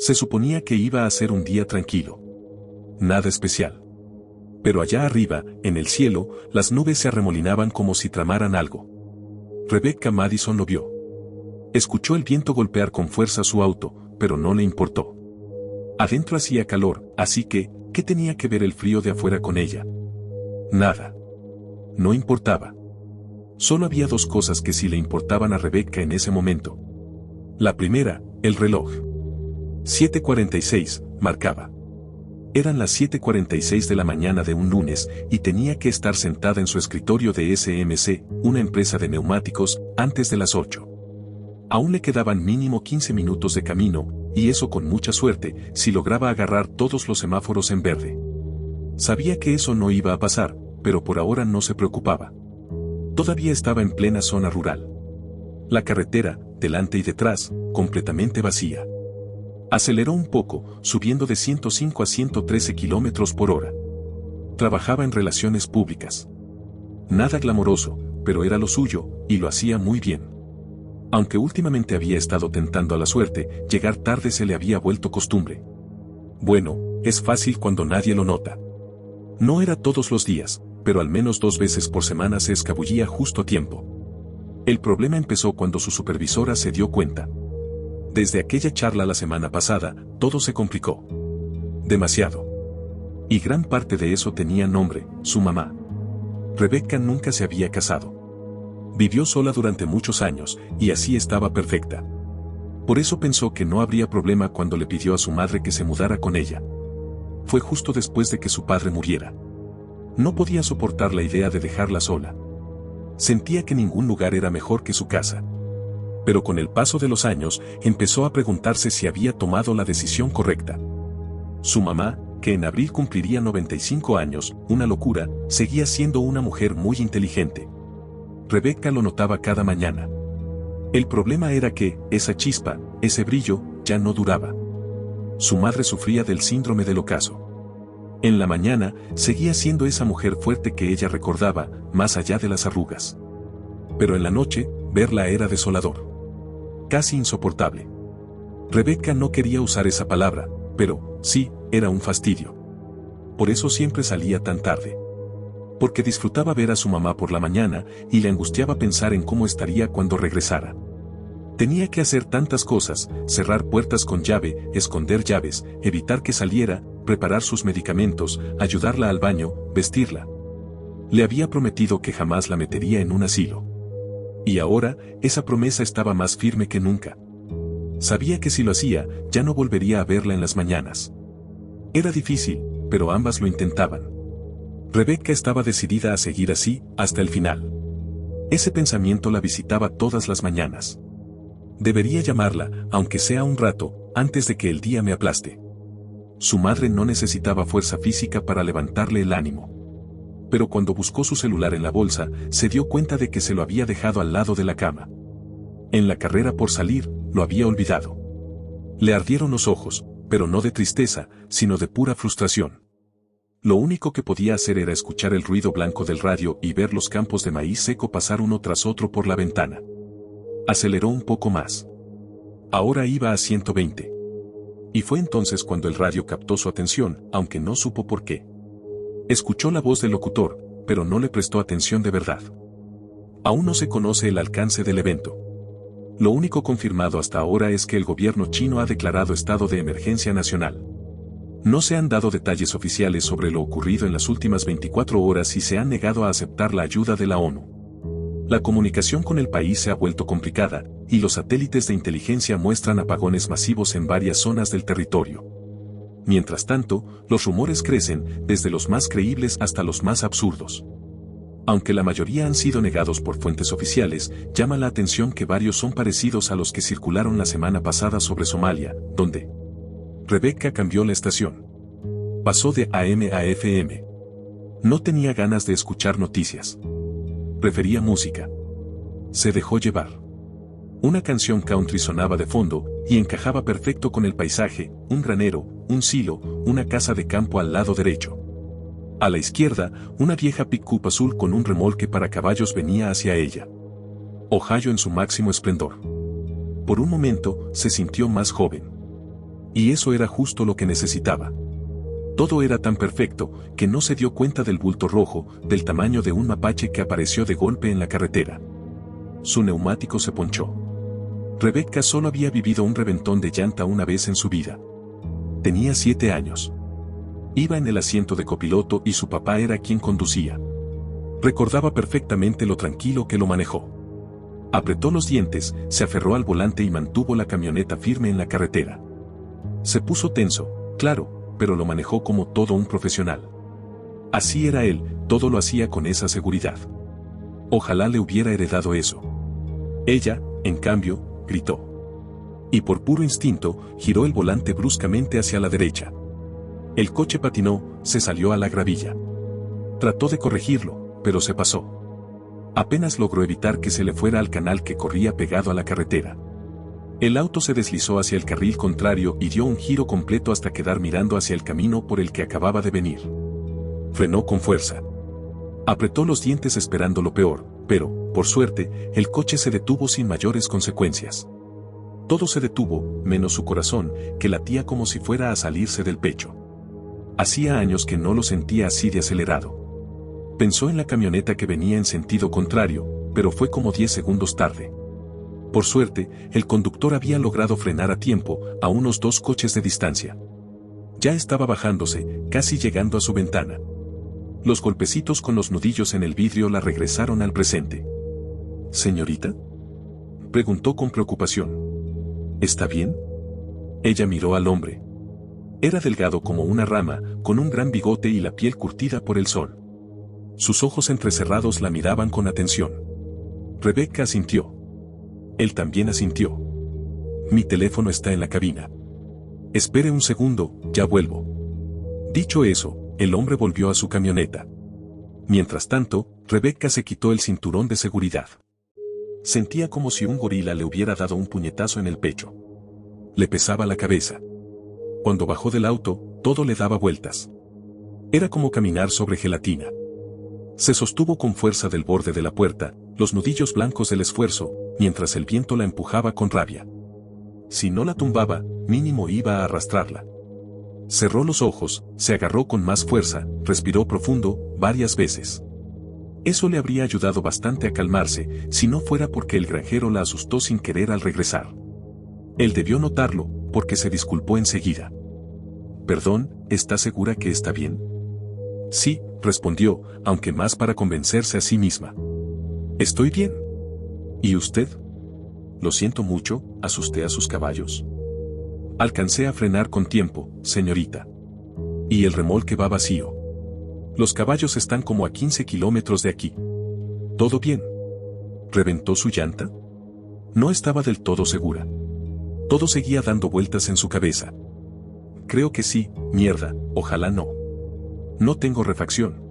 Se suponía que iba a ser un día tranquilo. Nada especial. Pero allá arriba, en el cielo, las nubes se arremolinaban como si tramaran algo. Rebecca Madison lo vio. Escuchó el viento golpear con fuerza su auto, pero no le importó. Adentro hacía calor, así que, ¿qué tenía que ver el frío de afuera con ella? Nada. No importaba. Solo había dos cosas que sí le importaban a Rebecca en ese momento. La primera, el reloj. 7:46, marcaba. Eran las 7:46 de la mañana de un lunes, y tenía que estar sentada en su escritorio de SMC, una empresa de neumáticos, antes de las 8. Aún le quedaban mínimo 15 minutos de camino, y eso con mucha suerte, si lograba agarrar todos los semáforos en verde. Sabía que eso no iba a pasar, pero por ahora no se preocupaba. Todavía estaba en plena zona rural. La carretera, delante y detrás, completamente vacía. Aceleró un poco, subiendo de 105 a 113 kilómetros por hora. Trabajaba en relaciones públicas. Nada glamoroso, pero era lo suyo, y lo hacía muy bien. Aunque últimamente había estado tentando a la suerte, llegar tarde se le había vuelto costumbre. Bueno, es fácil cuando nadie lo nota. No era todos los días, pero al menos 2 veces por semana se escabullía justo a tiempo. El problema empezó cuando su supervisora se dio cuenta. Desde aquella charla la semana pasada, todo se complicó. Demasiado. Y gran parte de eso tenía nombre, su mamá. Rebecca nunca se había casado. Vivió sola durante muchos años, y así estaba perfecta. Por eso pensó que no habría problema cuando le pidió a su madre que se mudara con ella. Fue justo después de que su padre muriera. No podía soportar la idea de dejarla sola. Sentía que ningún lugar era mejor que su casa. Pero con el paso de los años, empezó a preguntarse si había tomado la decisión correcta. Su mamá, que en abril cumpliría 95 años, una locura, seguía siendo una mujer muy inteligente. Rebecca lo notaba cada mañana. El problema era que, esa chispa, ese brillo, ya no duraba. Su madre sufría del síndrome del ocaso. En la mañana, seguía siendo esa mujer fuerte que ella recordaba, más allá de las arrugas. Pero en la noche, verla era desolador. Casi insoportable. Rebecca no quería usar esa palabra, pero, sí, era un fastidio. Por eso siempre salía tan tarde. Porque disfrutaba ver a su mamá por la mañana, y le angustiaba pensar en cómo estaría cuando regresara. Tenía que hacer tantas cosas, cerrar puertas con llave, esconder llaves, evitar que saliera, preparar sus medicamentos, ayudarla al baño, vestirla. Le había prometido que jamás la metería en un asilo. Y ahora, esa promesa estaba más firme que nunca. Sabía que si lo hacía, ya no volvería a verla en las mañanas. Era difícil, pero ambas lo intentaban. Rebecca estaba decidida a seguir así, hasta el final. Ese pensamiento la visitaba todas las mañanas. Debería llamarla, aunque sea un rato, antes de que el día me aplaste. Su madre no necesitaba fuerza física para levantarle el ánimo. Pero cuando buscó su celular en la bolsa, se dio cuenta de que se lo había dejado al lado de la cama. En la carrera por salir, lo había olvidado. Le ardieron los ojos, pero no de tristeza, sino de pura frustración. Lo único que podía hacer era escuchar el ruido blanco del radio y ver los campos de maíz seco pasar uno tras otro por la ventana. Aceleró un poco más. Ahora iba a 120. Y fue entonces cuando el radio captó su atención, aunque no supo por qué. Escuchó la voz del locutor, pero no le prestó atención de verdad. Aún no se conoce el alcance del evento. Lo único confirmado hasta ahora es que el gobierno chino ha declarado estado de emergencia nacional. No se han dado detalles oficiales sobre lo ocurrido en las últimas 24 horas y se han negado a aceptar la ayuda de la ONU. La comunicación con el país se ha vuelto complicada, y los satélites de inteligencia muestran apagones masivos en varias zonas del territorio. Mientras tanto, los rumores crecen, desde los más creíbles hasta los más absurdos. Aunque la mayoría han sido negados por fuentes oficiales, llama la atención que varios son parecidos a los que circularon la semana pasada sobre Somalia, donde Rebecca cambió la estación. Pasó de AM a FM. No tenía ganas de escuchar noticias. Prefería música. Se dejó llevar. Una canción country sonaba de fondo, y encajaba perfecto con el paisaje, un granero, un silo, una casa de campo al lado derecho. A la izquierda, una vieja pick-up azul con un remolque para caballos venía hacia ella. Ohio en su máximo esplendor. Por un momento, se sintió más joven. Y eso era justo lo que necesitaba. Todo era tan perfecto que no se dio cuenta del bulto rojo, del tamaño de un mapache que apareció de golpe en la carretera. Su neumático se ponchó. Rebecca solo había vivido un reventón de llanta una vez en su vida. Tenía 7 años. Iba en el asiento de copiloto y su papá era quien conducía. Recordaba perfectamente lo tranquilo que lo manejó. Apretó los dientes, se aferró al volante y mantuvo la camioneta firme en la carretera. Se puso tenso, claro, pero lo manejó como todo un profesional. Así era él, todo lo hacía con esa seguridad. Ojalá le hubiera heredado eso. Ella, en cambio, gritó. Y por puro instinto, giró el volante bruscamente hacia la derecha. El coche patinó, se salió a la gravilla. Trató de corregirlo, pero se pasó. Apenas logró evitar que se le fuera al canal que corría pegado a la carretera. El auto se deslizó hacia el carril contrario y dio un giro completo hasta quedar mirando hacia el camino por el que acababa de venir. Frenó con fuerza. Apretó los dientes esperando lo peor, pero, por suerte, el coche se detuvo sin mayores consecuencias. Todo se detuvo, menos su corazón, que latía como si fuera a salirse del pecho. Hacía años que no lo sentía así de acelerado. Pensó en la camioneta que venía en sentido contrario, pero fue como 10 segundos tarde. Por suerte, el conductor había logrado frenar a tiempo, a unos 2 coches de distancia. Ya estaba bajándose, casi llegando a su ventana. Los golpecitos con los nudillos en el vidrio la regresaron al presente. ¿Señorita?, preguntó con preocupación. ¿Está bien? Ella miró al hombre. Era delgado como una rama, con un gran bigote y la piel curtida por el sol. Sus ojos entrecerrados la miraban con atención. Rebecca asintió. Él también asintió. Mi teléfono está en la cabina. Espere un segundo, ya vuelvo. Dicho eso, el hombre volvió a su camioneta. Mientras tanto, Rebecca se quitó el cinturón de seguridad. Sentía como si un gorila le hubiera dado un puñetazo en el pecho. Le pesaba la cabeza. Cuando bajó del auto, todo le daba vueltas. Era como caminar sobre gelatina. Se sostuvo con fuerza del borde de la puerta, los nudillos blancos del esfuerzo, mientras el viento la empujaba con rabia. Si no la tumbaba, mínimo iba a arrastrarla. Cerró los ojos, se agarró con más fuerza, respiró profundo, varias veces. Eso le habría ayudado bastante a calmarse, si no fuera porque el granjero la asustó sin querer al regresar. Él debió notarlo, porque se disculpó enseguida. Perdón, ¿está segura que está bien? Sí, respondió, aunque más para convencerse a sí misma. Estoy bien. ¿Y usted? Lo siento mucho, asusté a sus caballos. Alcancé a frenar con tiempo, señorita. Y el remolque va vacío. Los caballos están como a 15 kilómetros de aquí. ¿Todo bien? ¿Reventó su llanta? No estaba del todo segura. Todo seguía dando vueltas en su cabeza. Creo que sí, mierda, ojalá no. No tengo refacción.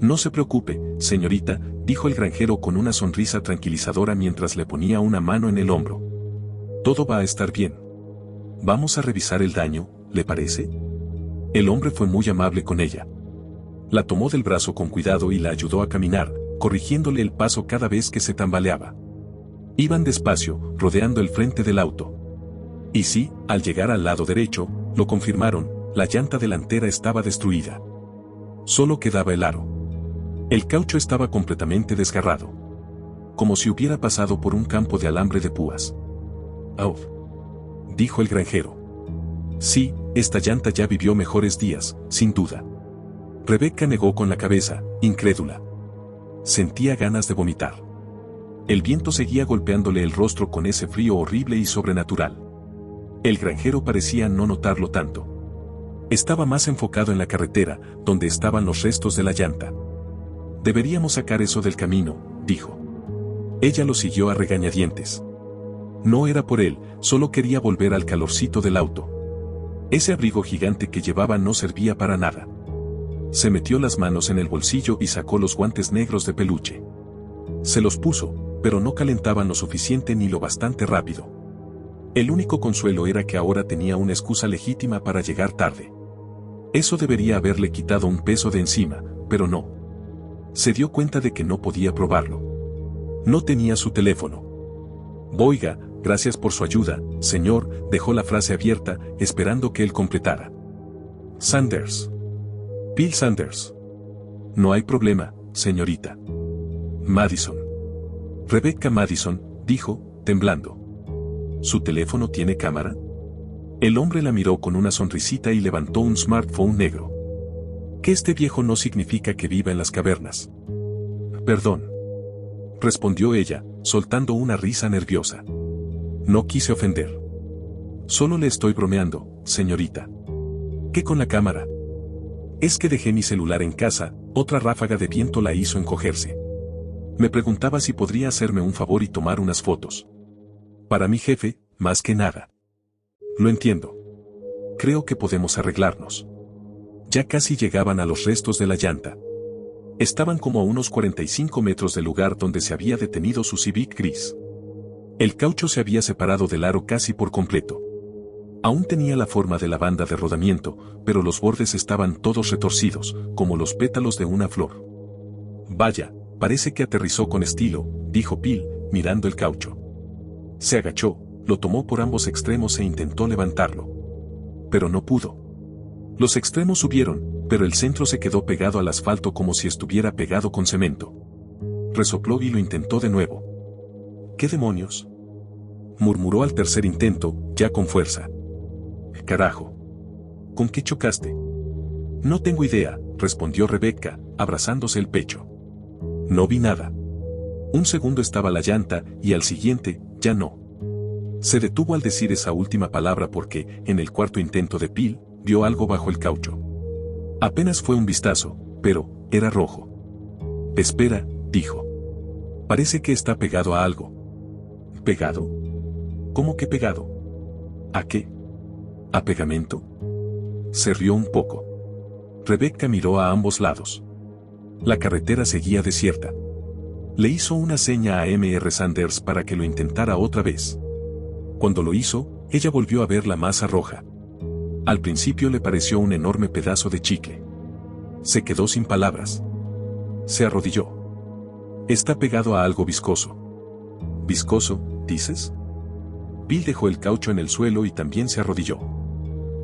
No se preocupe, señorita, dijo el granjero con una sonrisa tranquilizadora mientras le ponía una mano en el hombro. Todo va a estar bien. Vamos a revisar el daño, ¿le parece? El hombre fue muy amable con ella. La tomó del brazo con cuidado y la ayudó a caminar, corrigiéndole el paso cada vez que se tambaleaba. Iban despacio, rodeando el frente del auto. Y sí, al llegar al lado derecho, lo confirmaron, la llanta delantera estaba destruida. Solo quedaba el aro. El caucho estaba completamente desgarrado. Como si hubiera pasado por un campo de alambre de púas. «Auf», dijo el granjero. Sí, esta llanta ya vivió mejores días, sin duda. Rebecca negó con la cabeza, incrédula. Sentía ganas de vomitar. El viento seguía golpeándole el rostro con ese frío horrible y sobrenatural. El granjero parecía no notarlo tanto. Estaba más enfocado en la carretera, donde estaban los restos de la llanta. Deberíamos sacar eso del camino, dijo. Ella lo siguió a regañadientes. No era por él, solo quería volver al calorcito del auto. Ese abrigo gigante que llevaba no servía para nada. Se metió las manos en el bolsillo y sacó los guantes negros de peluche. Se los puso, pero no calentaban lo suficiente ni lo bastante rápido. El único consuelo era que ahora tenía una excusa legítima para llegar tarde. Eso debería haberle quitado un peso de encima, pero no. Se dio cuenta de que no podía probarlo. No tenía su teléfono. Oiga, Gracias por su ayuda, señor, dejó la frase abierta, esperando que él completara. Sanders. Bill Sanders. No hay problema, señorita. Madison. Rebecca Madison, dijo, temblando. ¿Su teléfono tiene cámara? El hombre la miró con una sonrisita y levantó un smartphone negro. Que este viejo no significa que viva en las cavernas. Perdón. Respondió ella, soltando una risa nerviosa. No quise ofender. Solo le estoy bromeando, señorita. ¿Qué con la cámara? Es que dejé mi celular en casa, otra ráfaga de viento la hizo encogerse. Me preguntaba si podría hacerme un favor y tomar unas fotos. Para mi jefe, más que nada. Lo entiendo. Creo que podemos arreglarnos. Ya casi llegaban a los restos de la llanta. Estaban como a unos 45 metros del lugar donde se había detenido su Civic gris. El caucho se había separado del aro casi por completo. Aún tenía la forma de la banda de rodamiento, pero los bordes estaban todos retorcidos, como los pétalos de una flor. Vaya, parece que aterrizó con estilo, dijo Bill, mirando el caucho. Se agachó, lo tomó por ambos extremos e intentó levantarlo. Pero no pudo. Los extremos subieron, pero el centro se quedó pegado al asfalto como si estuviera pegado con cemento. Resopló y lo intentó de nuevo. ¿Qué demonios? Murmuró al tercer intento, ya con fuerza. Carajo. ¿Con qué chocaste? No tengo idea, respondió Rebecca, abrazándose el pecho. No vi nada. Un segundo estaba la llanta, y al siguiente, ya no. Se detuvo al decir esa última palabra porque, en el cuarto intento de Bill, vio algo bajo el caucho. Apenas fue un vistazo, pero, era rojo. Espera, dijo. Parece que está pegado a algo. ¿Pegado? ¿Cómo que pegado? ¿A qué? ¿A pegamento? Se rió un poco. Rebecca miró a ambos lados. La carretera seguía desierta. Le hizo una seña a Mr. Sanders para que lo intentara otra vez. Cuando lo hizo, ella volvió a ver la masa roja. Al principio le pareció un enorme pedazo de chicle. Se quedó sin palabras. Se arrodilló. Está pegado a algo viscoso. ¿Viscoso, dices? Bill dejó el caucho en el suelo y también se arrodilló.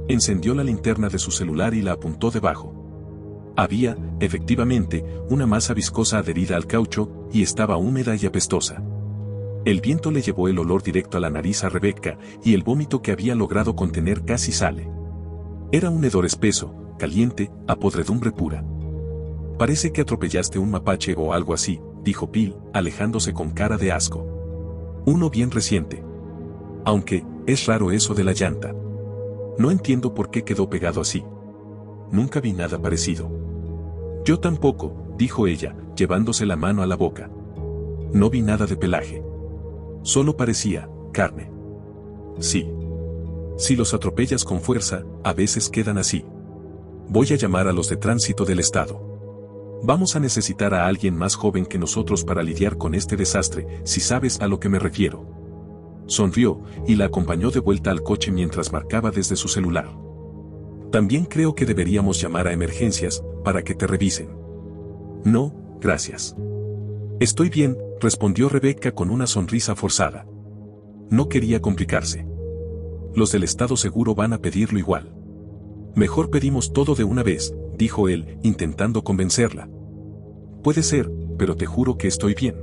Encendió la linterna de su celular y la apuntó debajo. Había, efectivamente, una masa viscosa adherida al caucho, y estaba húmeda y apestosa. El viento le llevó el olor directo a la nariz a Rebecca, y el vómito que había logrado contener casi sale. Era un hedor espeso, caliente, a podredumbre pura. Parece que atropellaste un mapache o algo así, dijo Bill, alejándose con cara de asco. Uno bien reciente. Aunque, es raro eso de la llanta. No entiendo por qué quedó pegado así. Nunca vi nada parecido. Yo tampoco, dijo ella, llevándose la mano a la boca. No vi nada de pelaje. Solo parecía carne. Sí. Si los atropellas con fuerza, a veces quedan así. Voy a llamar a los de tránsito del estado. Vamos a necesitar a alguien más joven que nosotros para lidiar con este desastre, si sabes a lo que me refiero. Sonrió, y la acompañó de vuelta al coche mientras marcaba desde su celular. También creo que deberíamos llamar a emergencias, para que te revisen. No, gracias. Estoy bien, respondió Rebecca con una sonrisa forzada. No quería complicarse. Los del estado seguro van a pedirlo igual. Mejor pedimos todo de una vez, dijo él, intentando convencerla. Puede ser, pero te juro que estoy bien.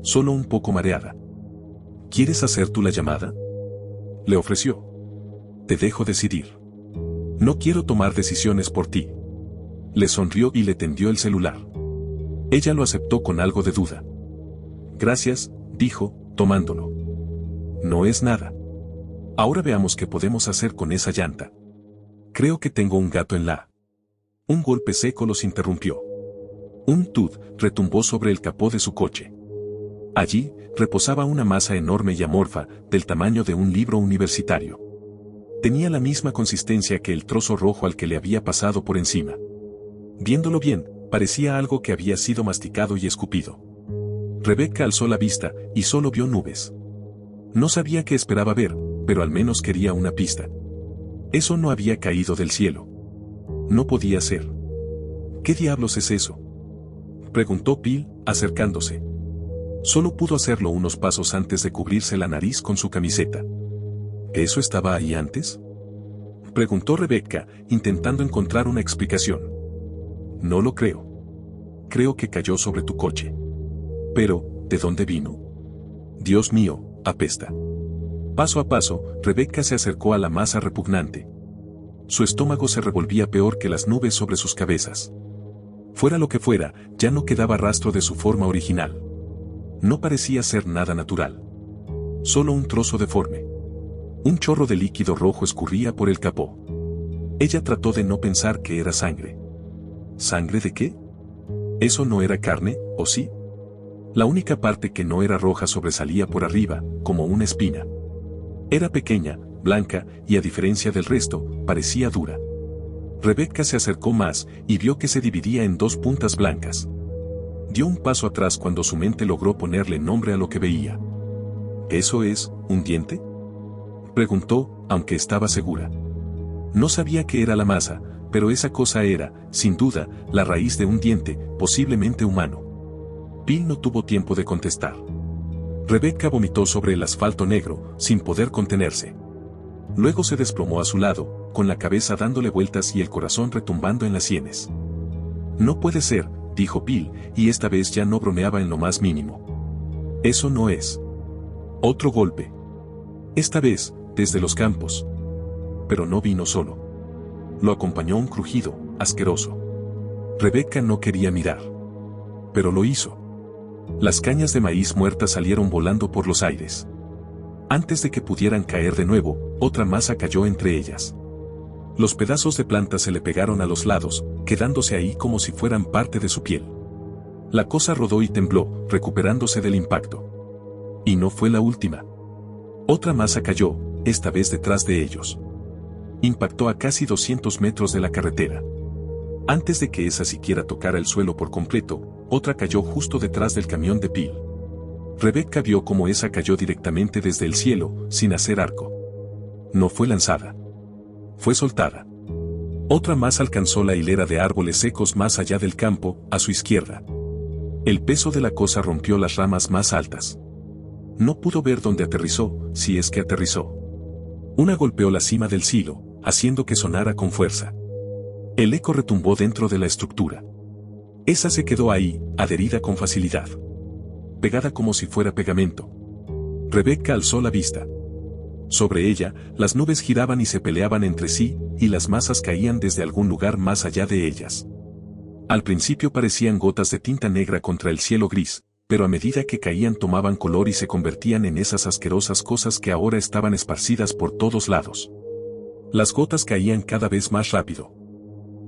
Solo un poco mareada. ¿Quieres hacer tú la llamada? Le ofreció. Te dejo decidir. No quiero tomar decisiones por ti. Le sonrió y le tendió el celular. Ella lo aceptó con algo de duda. Gracias, dijo, tomándolo. No es nada. Ahora veamos qué podemos hacer con esa llanta. Creo que tengo un gato en la... Un golpe seco los interrumpió. Un tud retumbó sobre el capó de su coche. Allí, reposaba una masa enorme y amorfa, del tamaño de un libro universitario. Tenía la misma consistencia que el trozo rojo al que le había pasado por encima. Viéndolo bien, parecía algo que había sido masticado y escupido. Rebecca alzó la vista, y solo vio nubes. No sabía qué esperaba ver, pero al menos quería una pista. Eso no había caído del cielo. No podía ser. ¿Qué diablos es eso?, preguntó Bill, acercándose. Solo pudo hacerlo unos pasos antes de cubrirse la nariz con su camiseta. ¿Eso estaba ahí antes?, preguntó Rebecca, intentando encontrar una explicación. No lo creo. Creo que cayó sobre tu coche. Pero, ¿de dónde vino? Dios mío, apesta. Paso a paso, Rebecca se acercó a la masa repugnante. Su estómago se revolvía peor que las nubes sobre sus cabezas. Fuera lo que fuera, ya no quedaba rastro de su forma original. No parecía ser nada natural. Solo un trozo deforme. Un chorro de líquido rojo escurría por el capó. Ella trató de no pensar que era sangre. ¿Sangre de qué? ¿Eso no era carne, o sí? La única parte que no era roja sobresalía por arriba, como una espina. Era pequeña, blanca, y a diferencia del resto, parecía dura. Rebecca se acercó más, y vio que se dividía en dos puntas blancas. Dio un paso atrás cuando su mente logró ponerle nombre a lo que veía. ¿Eso es, un diente?, preguntó, aunque estaba segura. No sabía qué era la masa, pero esa cosa era, sin duda, la raíz de un diente, posiblemente humano. Bill no tuvo tiempo de contestar. Rebecca vomitó sobre el asfalto negro, sin poder contenerse. Luego se desplomó a su lado, con la cabeza dándole vueltas y el corazón retumbando en las sienes. No puede ser, dijo Bill, y esta vez ya no bromeaba en lo más mínimo. Eso no es. Otro golpe. Esta vez, desde los campos. Pero no vino solo. Lo acompañó un crujido, asqueroso. Rebecca no quería mirar. Pero lo hizo. Las cañas de maíz muertas salieron volando por los aires. Antes de que pudieran caer de nuevo, otra masa cayó entre ellas. Los pedazos de planta se le pegaron a los lados, quedándose ahí como si fueran parte de su piel. La cosa rodó y tembló, recuperándose del impacto. Y no fue la última. Otra masa cayó, esta vez detrás de ellos. Impactó a casi 200 metros de la carretera. Antes de que esa siquiera tocara el suelo por completo, otra cayó justo detrás del camión de Bill. Rebecca vio cómo esa cayó directamente desde el cielo, sin hacer arco. No fue lanzada. Fue soltada. Otra más alcanzó la hilera de árboles secos más allá del campo, a su izquierda. El peso de la cosa rompió las ramas más altas. No pudo ver dónde aterrizó, si es que aterrizó. Una golpeó la cima del silo, haciendo que sonara con fuerza. El eco retumbó dentro de la estructura. Esa se quedó ahí, adherida con facilidad. Pegada como si fuera pegamento. Rebecca alzó la vista. Sobre ella, las nubes giraban y se peleaban entre sí, y las masas caían desde algún lugar más allá de ellas. Al principio parecían gotas de tinta negra contra el cielo gris, pero a medida que caían tomaban color y se convertían en esas asquerosas cosas que ahora estaban esparcidas por todos lados. Las gotas caían cada vez más rápido.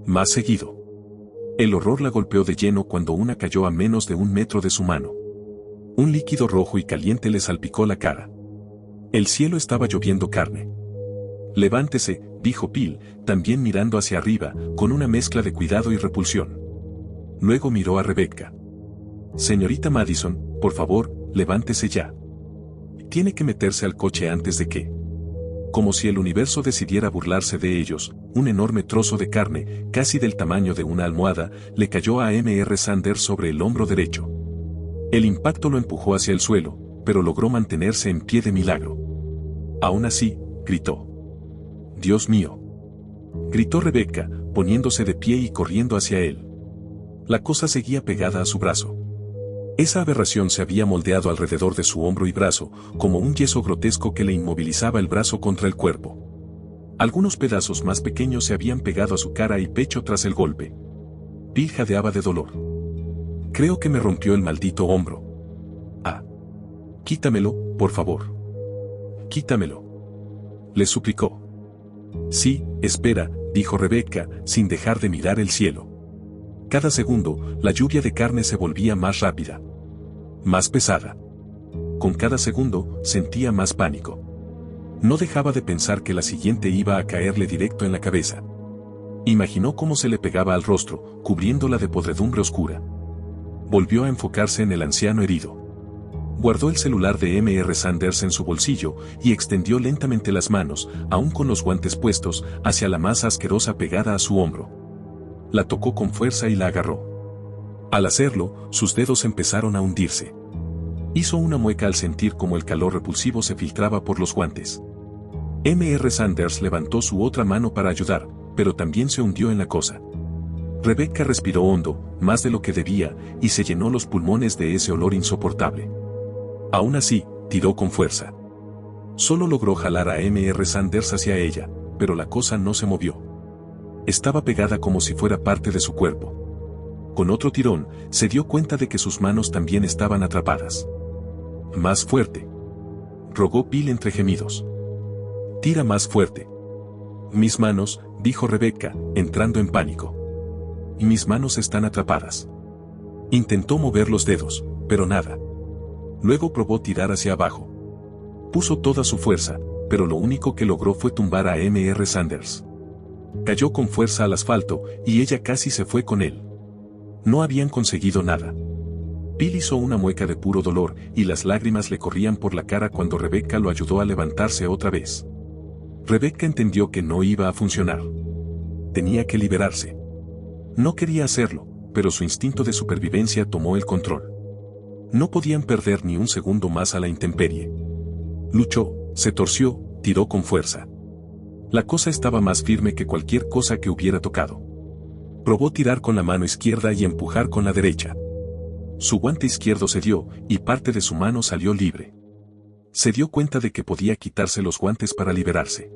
Más seguido. El horror la golpeó de lleno cuando una cayó a menos de 1 metro de su mano. Un líquido rojo y caliente le salpicó la cara. El cielo estaba lloviendo carne. «Levántese», dijo Bill, también mirando hacia arriba, con una mezcla de cuidado y repulsión. Luego miró a Rebecca. «Señorita Madison, por favor, levántese ya. Tiene que meterse al coche antes de que...». Como si el universo decidiera burlarse de ellos, un enorme trozo de carne, casi del tamaño de una almohada, le cayó a Mr. Sanders sobre el hombro derecho. El impacto lo empujó hacia el suelo, pero logró mantenerse en pie de milagro. Aún así, gritó. «¡Dios mío!», gritó Rebecca, poniéndose de pie y corriendo hacia él. La cosa seguía pegada a su brazo. Esa aberración se había moldeado alrededor de su hombro y brazo, como un yeso grotesco que le inmovilizaba el brazo contra el cuerpo. Algunos pedazos más pequeños se habían pegado a su cara y pecho tras el golpe. Bill jadeaba de dolor. «Creo que me rompió el maldito hombro». «Ah. Quítamelo, por favor. Quítamelo», le suplicó. «Sí, espera», dijo Rebecca, sin dejar de mirar el cielo. Cada segundo, la lluvia de carne se volvía más rápida. Más pesada. Con cada segundo, sentía más pánico. No dejaba de pensar que la siguiente iba a caerle directo en la cabeza. Imaginó cómo se le pegaba al rostro, cubriéndola de podredumbre oscura. Volvió a enfocarse en el anciano herido. Guardó el celular de Mr. Sanders en su bolsillo y extendió lentamente las manos, aún con los guantes puestos, hacia la masa asquerosa pegada a su hombro. La tocó con fuerza y la agarró. Al hacerlo, sus dedos empezaron a hundirse. Hizo una mueca al sentir como el calor repulsivo se filtraba por los guantes. Mr. Sanders levantó su otra mano para ayudar, pero también se hundió en la cosa. Rebecca respiró hondo, más de lo que debía, y se llenó los pulmones de ese olor insoportable. Aún así, tiró con fuerza. Solo logró jalar a Mr. Sanders hacia ella, pero la cosa no se movió. Estaba pegada como si fuera parte de su cuerpo. Con otro tirón, se dio cuenta de que sus manos también estaban atrapadas. «Más fuerte», rogó Bill entre gemidos. «Tira más fuerte». «Mis manos», dijo Rebecca, entrando en pánico. «Y mis manos están atrapadas». Intentó mover los dedos, pero nada. Luego probó tirar hacia abajo. Puso toda su fuerza, pero lo único que logró fue tumbar a Mr. Sanders. Cayó con fuerza al asfalto, y ella casi se fue con él. No habían conseguido nada. Bill hizo una mueca de puro dolor, y las lágrimas le corrían por la cara cuando Rebecca lo ayudó a levantarse otra vez. Rebecca entendió que no iba a funcionar. Tenía que liberarse. No quería hacerlo, pero su instinto de supervivencia tomó el control. No podían perder ni un segundo más a la intemperie. Luchó, se torció, tiró con fuerza. La cosa estaba más firme que cualquier cosa que hubiera tocado. Probó tirar con la mano izquierda y empujar con la derecha. Su guante izquierdo cedió, y parte de su mano salió libre. Se dio cuenta de que podía quitarse los guantes para liberarse.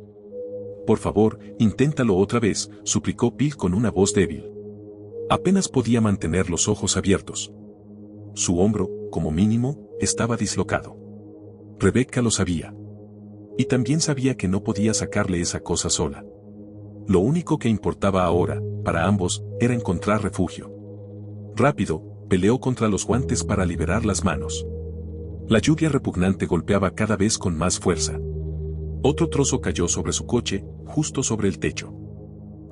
«Por favor, inténtalo otra vez», suplicó Bill con una voz débil. Apenas podía mantener los ojos abiertos. Su hombro, como mínimo, estaba dislocado. Rebecca lo sabía. Y también sabía que no podía sacarle esa cosa sola. Lo único que importaba ahora, para ambos, era encontrar refugio. Rápido, peleó contra los guantes para liberar las manos. La lluvia repugnante golpeaba cada vez con más fuerza. Otro trozo cayó sobre su coche, justo sobre el techo.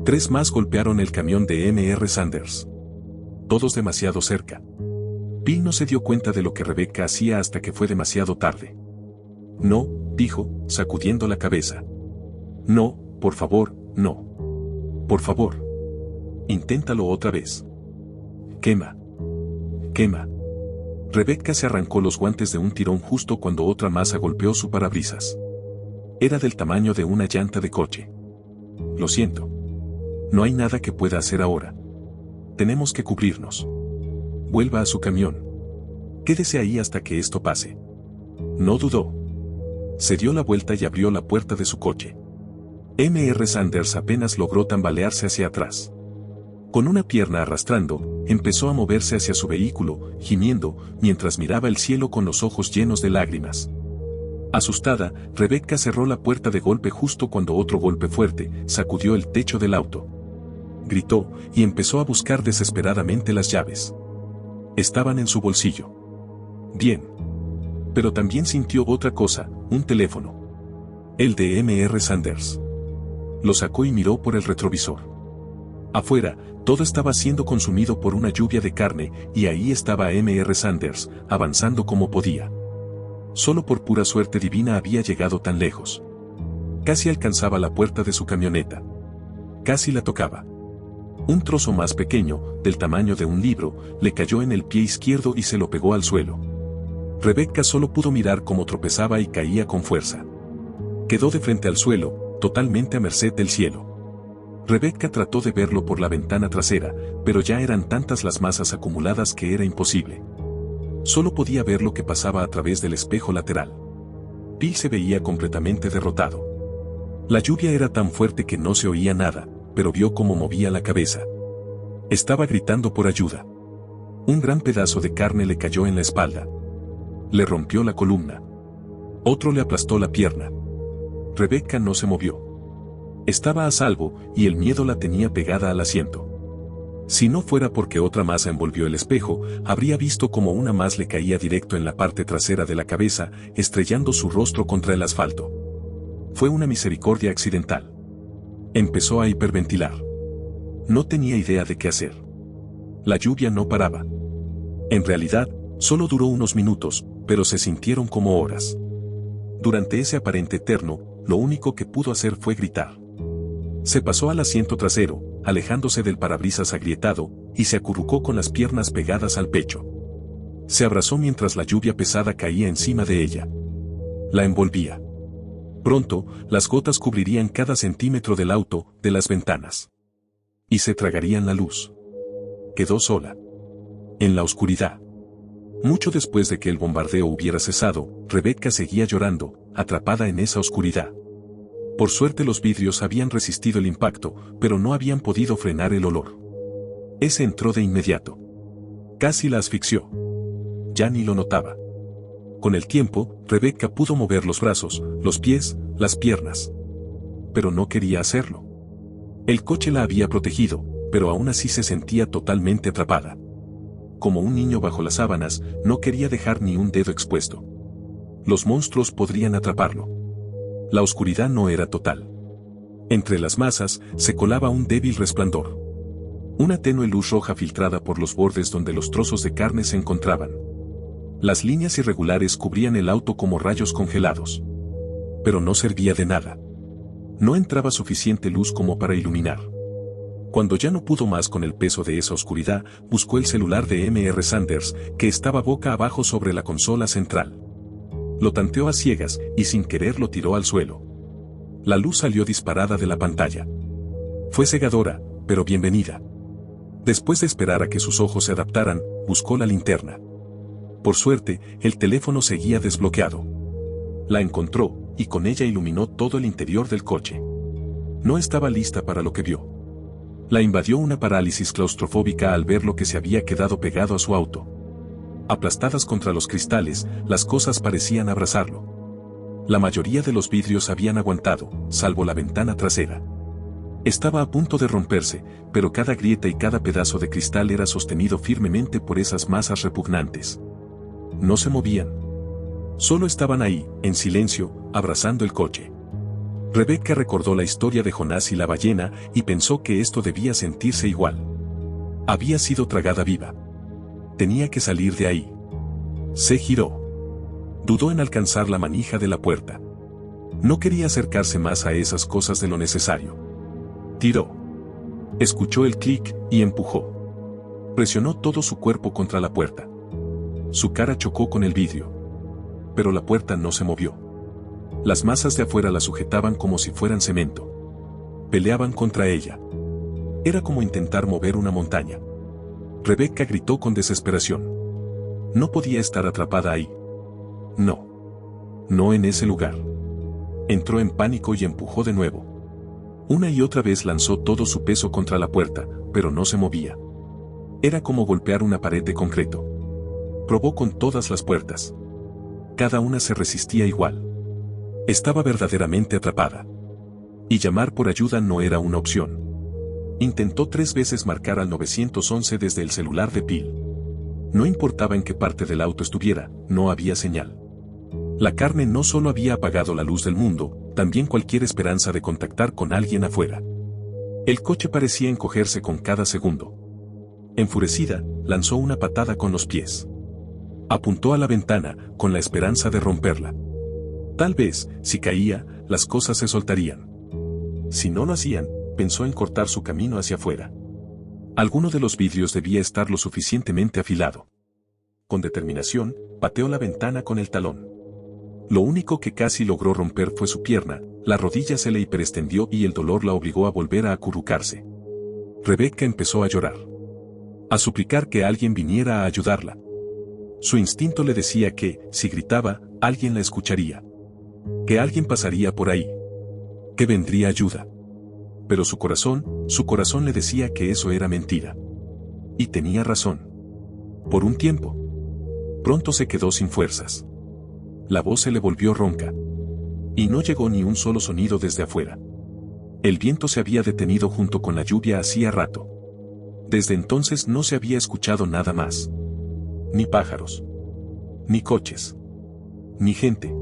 3 más golpearon el camión de Mr. Sanders. Todos demasiado cerca. Bill no se dio cuenta de lo que Rebecca hacía hasta que fue demasiado tarde. «No», dijo, sacudiendo la cabeza. «No, por favor, no. Por favor. Inténtalo otra vez». «Quema. Quema». Rebecca se arrancó los guantes de un tirón justo cuando otra masa golpeó su parabrisas. Era del tamaño de una llanta de coche. «Lo siento. No hay nada que pueda hacer ahora. Tenemos que cubrirnos. Vuelva a su camión. Quédese ahí hasta que esto pase». No dudó. Se dio la vuelta y abrió la puerta de su coche. Mr. Sanders apenas logró tambalearse hacia atrás. Con una pierna arrastrando, empezó a moverse hacia su vehículo, gimiendo, mientras miraba el cielo con los ojos llenos de lágrimas. Asustada, Rebecca cerró la puerta de golpe justo cuando otro golpe fuerte sacudió el techo del auto. Gritó, y empezó a buscar desesperadamente las llaves. Estaban en su bolsillo. Bien. Pero también sintió otra cosa, un teléfono. El de Mr. Sanders. Lo sacó y miró por el retrovisor. Afuera, todo estaba siendo consumido por una lluvia de carne, y ahí estaba Mr. Sanders, avanzando como podía. Solo por pura suerte divina había llegado tan lejos. Casi alcanzaba la puerta de su camioneta. Casi la tocaba. Un trozo más pequeño, del tamaño de un libro, le cayó en el pie izquierdo y se lo pegó al suelo. Rebecca solo pudo mirar cómo tropezaba y caía con fuerza. Quedó de frente al suelo, totalmente a merced del cielo. Rebecca trató de verlo por la ventana trasera, pero ya eran tantas las masas acumuladas que era imposible. Solo podía ver lo que pasaba a través del espejo lateral. Bill se veía completamente derrotado. La lluvia era tan fuerte que no se oía nada, pero vio cómo movía la cabeza. Estaba gritando por ayuda. Un gran pedazo de carne le cayó en la espalda. Le rompió la columna. Otro le aplastó la pierna. Rebecca no se movió. Estaba a salvo, y el miedo la tenía pegada al asiento. Si no fuera porque otra masa envolvió el espejo, habría visto como una más le caía directo en la parte trasera de la cabeza, estrellando su rostro contra el asfalto. Fue una misericordia accidental. Empezó a hiperventilar. No tenía idea de qué hacer. La lluvia no paraba. En realidad, solo duró unos minutos, pero se sintieron como horas. Durante ese aparente eterno, lo único que pudo hacer fue gritar. Se pasó al asiento trasero, alejándose del parabrisas agrietado, y se acurrucó con las piernas pegadas al pecho. Se abrazó mientras la lluvia pesada caía encima de ella. La envolvía. Pronto, las gotas cubrirían cada centímetro del auto, de las ventanas. Y se tragarían la luz. Quedó sola. En la oscuridad. Mucho después de que el bombardeo hubiera cesado, Rebecca seguía llorando, atrapada en esa oscuridad. Por suerte los vidrios habían resistido el impacto, pero no habían podido frenar el olor. Ese entró de inmediato. Casi la asfixió. Ya ni lo notaba. Con el tiempo, Rebecca pudo mover los brazos, los pies, las piernas. Pero no quería hacerlo. El coche la había protegido, pero aún así se sentía totalmente atrapada. Como un niño bajo las sábanas, no quería dejar ni un dedo expuesto. Los monstruos podrían atraparlo. La oscuridad no era total. Entre las masas, se colaba un débil resplandor. Una tenue luz roja filtrada por los bordes donde los trozos de carne se encontraban. Las líneas irregulares cubrían el auto como rayos congelados. Pero no servía de nada. No entraba suficiente luz como para iluminar. Cuando ya no pudo más con el peso de esa oscuridad, buscó el celular de M.R. Sanders, que estaba boca abajo sobre la consola central. Lo tanteó a ciegas, y sin querer lo tiró al suelo. La luz salió disparada de la pantalla. Fue cegadora, pero bienvenida. Después de esperar a que sus ojos se adaptaran, buscó la linterna. Por suerte, el teléfono seguía desbloqueado. La encontró, y con ella iluminó todo el interior del coche. No estaba lista para lo que vio. La invadió una parálisis claustrofóbica al ver lo que se había quedado pegado a su auto. Aplastadas contra los cristales, las cosas parecían abrazarlo. La mayoría de los vidrios habían aguantado, salvo la ventana trasera. Estaba a punto de romperse, pero cada grieta y cada pedazo de cristal era sostenido firmemente por esas masas repugnantes. No se movían. Solo estaban ahí, en silencio, abrazando el coche. Rebecca recordó la historia de Jonás y la ballena y pensó que esto debía sentirse igual. Había sido tragada viva. Tenía que salir de ahí. Se giró. Dudó en alcanzar la manija de la puerta. No quería acercarse más a esas cosas de lo necesario. Tiró. Escuchó el clic y empujó. Presionó todo su cuerpo contra la puerta. Su cara chocó con el vidrio. Pero la puerta no se movió. Las masas de afuera la sujetaban como si fueran cemento. Peleaban contra ella. Era como intentar mover una montaña. Rebecca gritó con desesperación. No podía estar atrapada ahí. No. No en ese lugar. Entró en pánico y empujó de nuevo. Una y otra vez lanzó todo su peso contra la puerta, pero no se movía. Era como golpear una pared de concreto. Probó con todas las puertas. Cada una se resistía igual. Estaba verdaderamente atrapada. Y llamar por ayuda no era una opción. Intentó 3 veces marcar al 911 desde el celular de Bill. No importaba en qué parte del auto estuviera, no había señal. La carne no solo había apagado la luz del mundo, también cualquier esperanza de contactar con alguien afuera. El coche parecía encogerse con cada segundo. Enfurecida, lanzó una patada con los pies. Apuntó a la ventana, con la esperanza de romperla. Tal vez, si caía, las cosas se soltarían. Si no lo hacían, pensó en cortar su camino hacia afuera. Alguno de los vidrios debía estar lo suficientemente afilado. Con determinación, pateó la ventana con el talón. Lo único que casi logró romper fue su pierna, la rodilla se le hiperextendió y el dolor la obligó a volver a acurrucarse. Rebecca empezó a llorar. A suplicar que alguien viniera a ayudarla. Su instinto le decía que, si gritaba, alguien la escucharía. Que alguien pasaría por ahí. Que vendría ayuda. Pero su corazón le decía que eso era mentira. Y tenía razón. Por un tiempo. Pronto se quedó sin fuerzas. La voz se le volvió ronca. Y no llegó ni un solo sonido desde afuera. El viento se había detenido junto con la lluvia hacía rato. Desde entonces no se había escuchado nada más. Ni pájaros. Ni coches. Ni gente.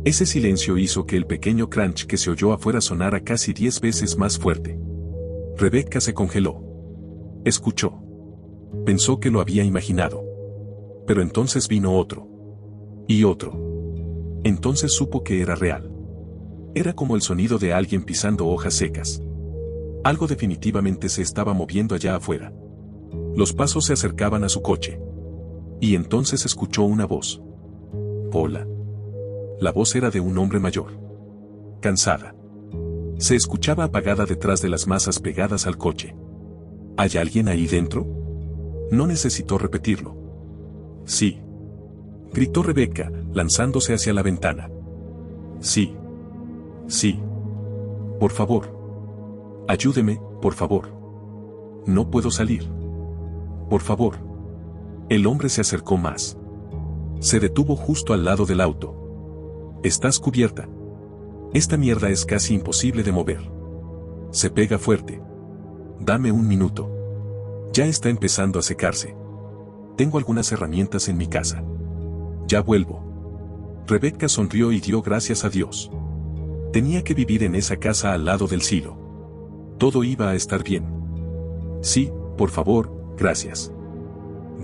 Ese silencio hizo que el pequeño crunch que se oyó afuera sonara casi 10 veces más fuerte. Rebecca se congeló. Escuchó. Pensó que lo había imaginado. Pero entonces vino otro. Y otro. Entonces supo que era real. Era como el sonido de alguien pisando hojas secas. Algo definitivamente se estaba moviendo allá afuera. Los pasos se acercaban a su coche. Y entonces escuchó una voz. Hola. La voz era de un hombre mayor. Cansada. Se escuchaba apagada detrás de las masas pegadas al coche. ¿Hay alguien ahí dentro? No necesitó repetirlo. Sí. Gritó Rebecca, lanzándose hacia la ventana. Sí. Sí. Por favor. Ayúdeme, por favor. No puedo salir. Por favor. El hombre se acercó más. Se detuvo justo al lado del auto. Estás cubierta. Esta mierda es casi imposible de mover. Se pega fuerte. Dame un minuto. Ya está empezando a secarse. Tengo algunas herramientas en mi casa. Ya vuelvo. Rebecca sonrió y dio gracias a Dios. Tenía que vivir en esa casa al lado del silo. Todo iba a estar bien. Sí, por favor, gracias.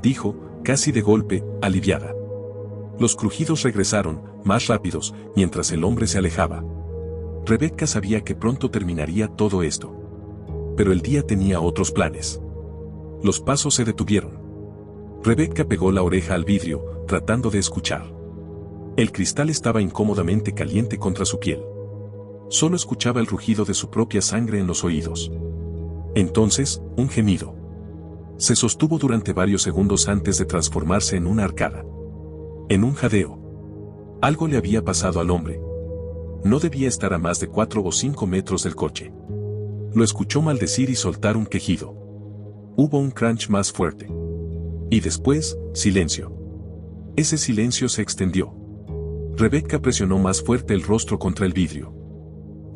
Dijo, casi de golpe, aliviada. Los crujidos regresaron, más rápidos, mientras el hombre se alejaba. Rebecca sabía que pronto terminaría todo esto. Pero el día tenía otros planes. Los pasos se detuvieron. Rebecca pegó la oreja al vidrio, tratando de escuchar. El cristal estaba incómodamente caliente contra su piel. Solo escuchaba el rugido de su propia sangre en los oídos. Entonces, un gemido. Se sostuvo durante varios segundos antes de transformarse en una arcada. En un jadeo. Algo le había pasado al hombre. No debía estar a más de 4 o 5 metros del coche. Lo escuchó maldecir y soltar un quejido. Hubo un crunch más fuerte. Y después, silencio. Ese silencio se extendió. Rebecca presionó más fuerte el rostro contra el vidrio.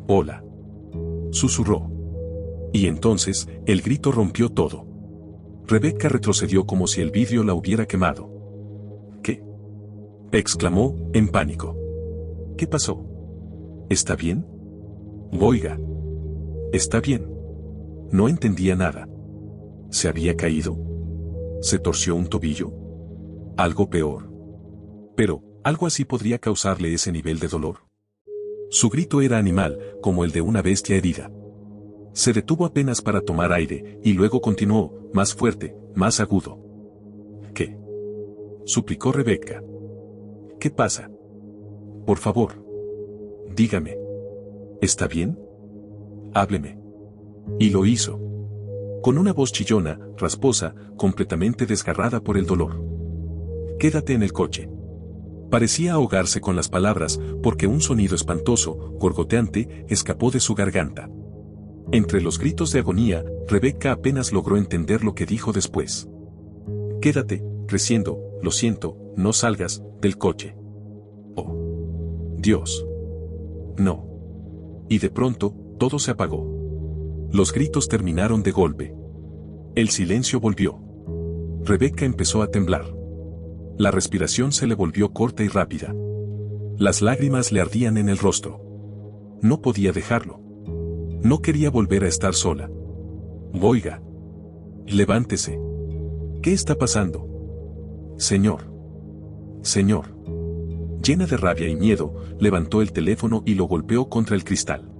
Hola. Susurró. Y entonces, el grito rompió todo. Rebecca retrocedió como si el vidrio la hubiera quemado. ¿Qué? Exclamó, en pánico. ¿Qué pasó? ¿Está bien? Oiga. ¿Está bien? No entendía nada. ¿Se había caído? ¿Se torció un tobillo? ¿Algo peor? Pero, ¿algo así podría causarle ese nivel de dolor? Su grito era animal, como el de una bestia herida. Se detuvo apenas para tomar aire, y luego continuó, más fuerte, más agudo. ¿Qué? Suplicó Rebecca. ¿Qué pasa? Por favor. Dígame. ¿Está bien? Hábleme. Y lo hizo. Con una voz chillona, rasposa, completamente desgarrada por el dolor. Quédate en el coche. Parecía ahogarse con las palabras, porque un sonido espantoso, gorgoteante, escapó de su garganta. Entre los gritos de agonía, Rebecca apenas logró entender lo que dijo después. Quédate, creciendo, lo siento, no salgas, del coche. Oh. Dios. No. Y de pronto, todo se apagó. Los gritos terminaron de golpe. El silencio volvió. Rebecca empezó a temblar. La respiración se le volvió corta y rápida. Las lágrimas le ardían en el rostro. No podía dejarlo. No quería volver a estar sola. Oiga. Levántese. ¿Qué está pasando? Señor. Señor. Llena de rabia y miedo, levantó el teléfono y lo golpeó contra el cristal.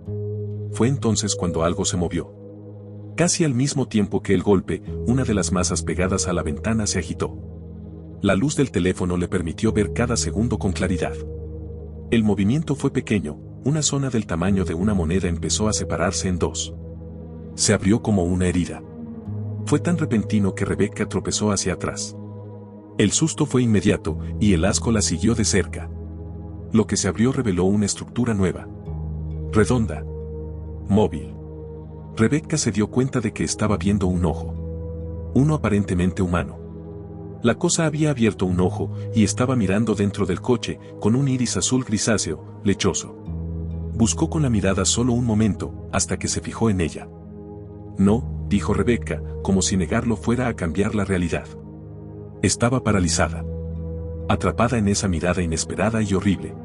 Fue entonces cuando algo se movió. Casi al mismo tiempo que el golpe, una de las masas pegadas a la ventana se agitó. La luz del teléfono le permitió ver cada segundo con claridad. El movimiento fue pequeño, una zona del tamaño de una moneda empezó a separarse en dos. Se abrió como una herida. Fue tan repentino que Rebecca tropezó hacia atrás. El susto fue inmediato, y el asco la siguió de cerca. Lo que se abrió reveló una estructura nueva. Redonda. Móvil. Rebecca se dio cuenta de que estaba viendo un ojo. Uno aparentemente humano. La cosa había abierto un ojo, y estaba mirando dentro del coche, con un iris azul grisáceo, lechoso. Buscó con la mirada solo un momento, hasta que se fijó en ella. No, dijo Rebecca, como si negarlo fuera a cambiar la realidad. Estaba paralizada. Atrapada en esa mirada inesperada y horrible.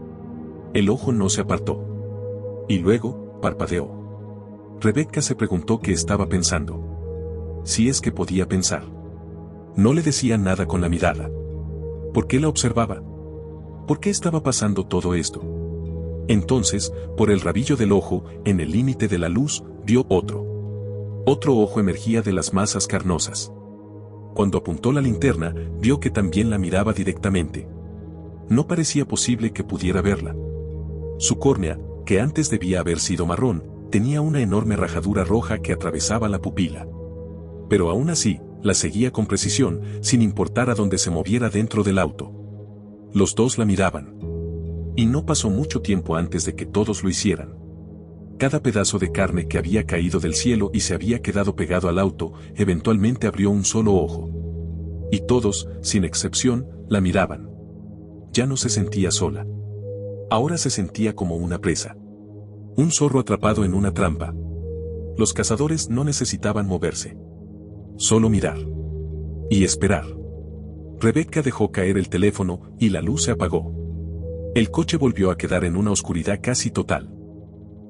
El ojo no se apartó. Y luego, parpadeó. Rebecca se preguntó qué estaba pensando. Si es que podía pensar. No le decía nada con la mirada. ¿Por qué la observaba? ¿Por qué estaba pasando todo esto? Entonces, por el rabillo del ojo, en el límite de la luz, vio otro. Otro ojo emergía de las masas carnosas. Cuando apuntó la linterna, vio que también la miraba directamente. No parecía posible que pudiera verla. Su córnea, que antes debía haber sido marrón, tenía una enorme rajadura roja que atravesaba la pupila. Pero aún así, la seguía con precisión, sin importar a dónde se moviera dentro del auto. Los dos la miraban. Y no pasó mucho tiempo antes de que todos lo hicieran. Cada pedazo de carne que había caído del cielo y se había quedado pegado al auto, eventualmente abrió un solo ojo. Y todos, sin excepción, la miraban. Ya no se sentía sola. Ahora se sentía como una presa. Un zorro atrapado en una trampa. Los cazadores no necesitaban moverse. Solo mirar. Y esperar. Rebecca dejó caer el teléfono y la luz se apagó. El coche volvió a quedar en una oscuridad casi total.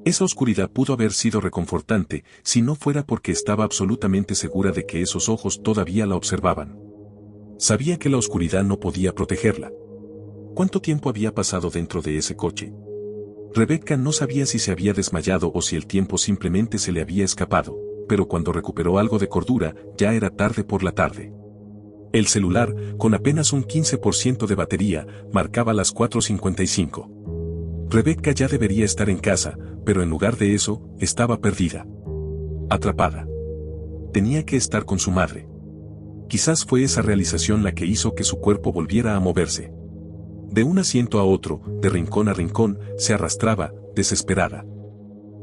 Esa oscuridad pudo haber sido reconfortante si no fuera porque estaba absolutamente segura de que esos ojos todavía la observaban. Sabía que la oscuridad no podía protegerla. ¿Cuánto tiempo había pasado dentro de ese coche? Rebecca no sabía si se había desmayado o si el tiempo simplemente se le había escapado, pero cuando recuperó algo de cordura, ya era tarde por la tarde. El celular, con apenas un 15% de batería, marcaba las 4:55. Rebecca ya debería estar en casa, pero en lugar de eso, estaba perdida. Atrapada. Tenía que estar con su madre. Quizás fue esa realización la que hizo que su cuerpo volviera a moverse. De un asiento a otro, de rincón a rincón, se arrastraba, desesperada.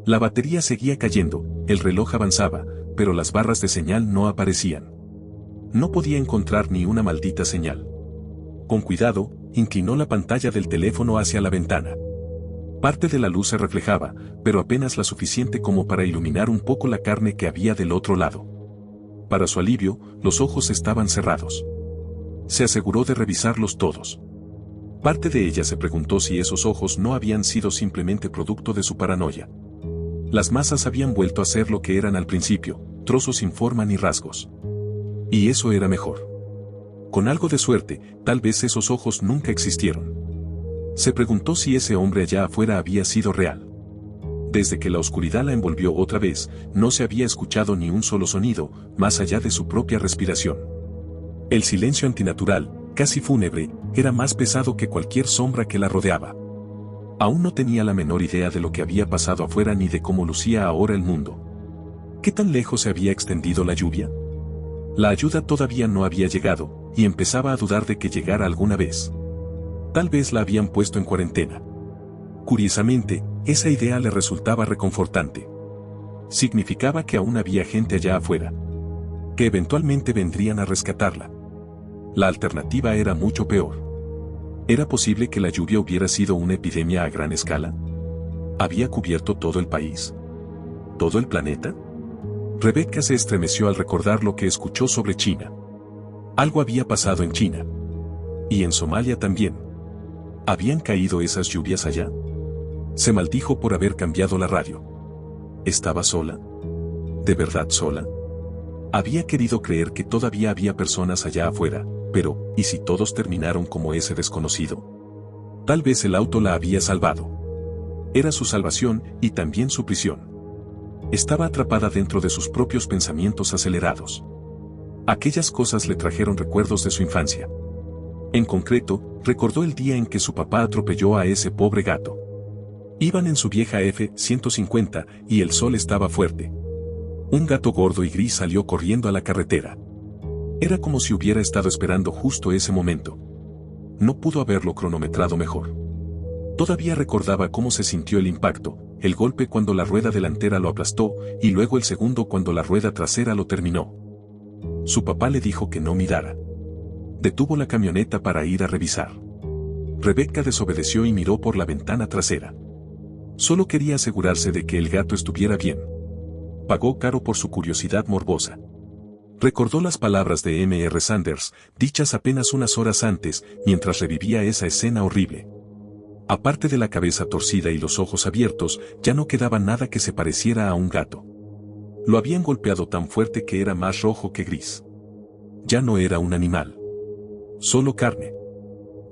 La batería seguía cayendo, el reloj avanzaba, pero las barras de señal no aparecían. No podía encontrar ni una maldita señal. Con cuidado, inclinó la pantalla del teléfono hacia la ventana. Parte de la luz se reflejaba, pero apenas la suficiente como para iluminar un poco la carne que había del otro lado. Para su alivio, los ojos estaban cerrados. Se aseguró de revisarlos todos. Parte de ella se preguntó si esos ojos no habían sido simplemente producto de su paranoia. Las masas habían vuelto a ser lo que eran al principio, trozos sin forma ni rasgos. Y eso era mejor. Con algo de suerte, tal vez esos ojos nunca existieron. Se preguntó si ese hombre allá afuera había sido real. Desde que la oscuridad la envolvió otra vez, no se había escuchado ni un solo sonido, más allá de su propia respiración. El silencio antinatural, casi fúnebre, era más pesado que cualquier sombra que la rodeaba. Aún no tenía la menor idea de lo que había pasado afuera ni de cómo lucía ahora el mundo. ¿Qué tan lejos se había extendido la lluvia? La ayuda todavía no había llegado, y empezaba a dudar de que llegara alguna vez. Tal vez la habían puesto en cuarentena. Curiosamente, esa idea le resultaba reconfortante. Significaba que aún había gente allá afuera. Que eventualmente vendrían a rescatarla. La alternativa era mucho peor. ¿Era posible que la lluvia hubiera sido una epidemia a gran escala? ¿Había cubierto todo el país? ¿Todo el planeta? Rebecca se estremeció al recordar lo que escuchó sobre China. Algo había pasado en China. Y en Somalia también. ¿Habían caído esas lluvias allá? Se maldijo por haber cambiado la radio. ¿Estaba sola? ¿De verdad sola? Había querido creer que todavía había personas allá afuera, pero, ¿y si todos terminaron como ese desconocido? Tal vez el auto la había salvado. Era su salvación y también su prisión. Estaba atrapada dentro de sus propios pensamientos acelerados. Aquellas cosas le trajeron recuerdos de su infancia. En concreto, recordó el día en que su papá atropelló a ese pobre gato. Iban en su vieja F-150 y el sol estaba fuerte. Un gato gordo y gris salió corriendo a la carretera. Era como si hubiera estado esperando justo ese momento. No pudo haberlo cronometrado mejor. Todavía recordaba cómo se sintió el impacto, el golpe cuando la rueda delantera lo aplastó y luego el segundo cuando la rueda trasera lo terminó. Su papá le dijo que no mirara. Detuvo la camioneta para ir a revisar. Rebecca desobedeció y miró por la ventana trasera. Solo quería asegurarse de que el gato estuviera bien. Pagó caro por su curiosidad morbosa. Recordó las palabras de M.R. Sanders, dichas apenas unas horas antes, mientras revivía esa escena horrible. Aparte de la cabeza torcida y los ojos abiertos, ya no quedaba nada que se pareciera a un gato. Lo habían golpeado tan fuerte que era más rojo que gris. Ya no era un animal. Solo carne.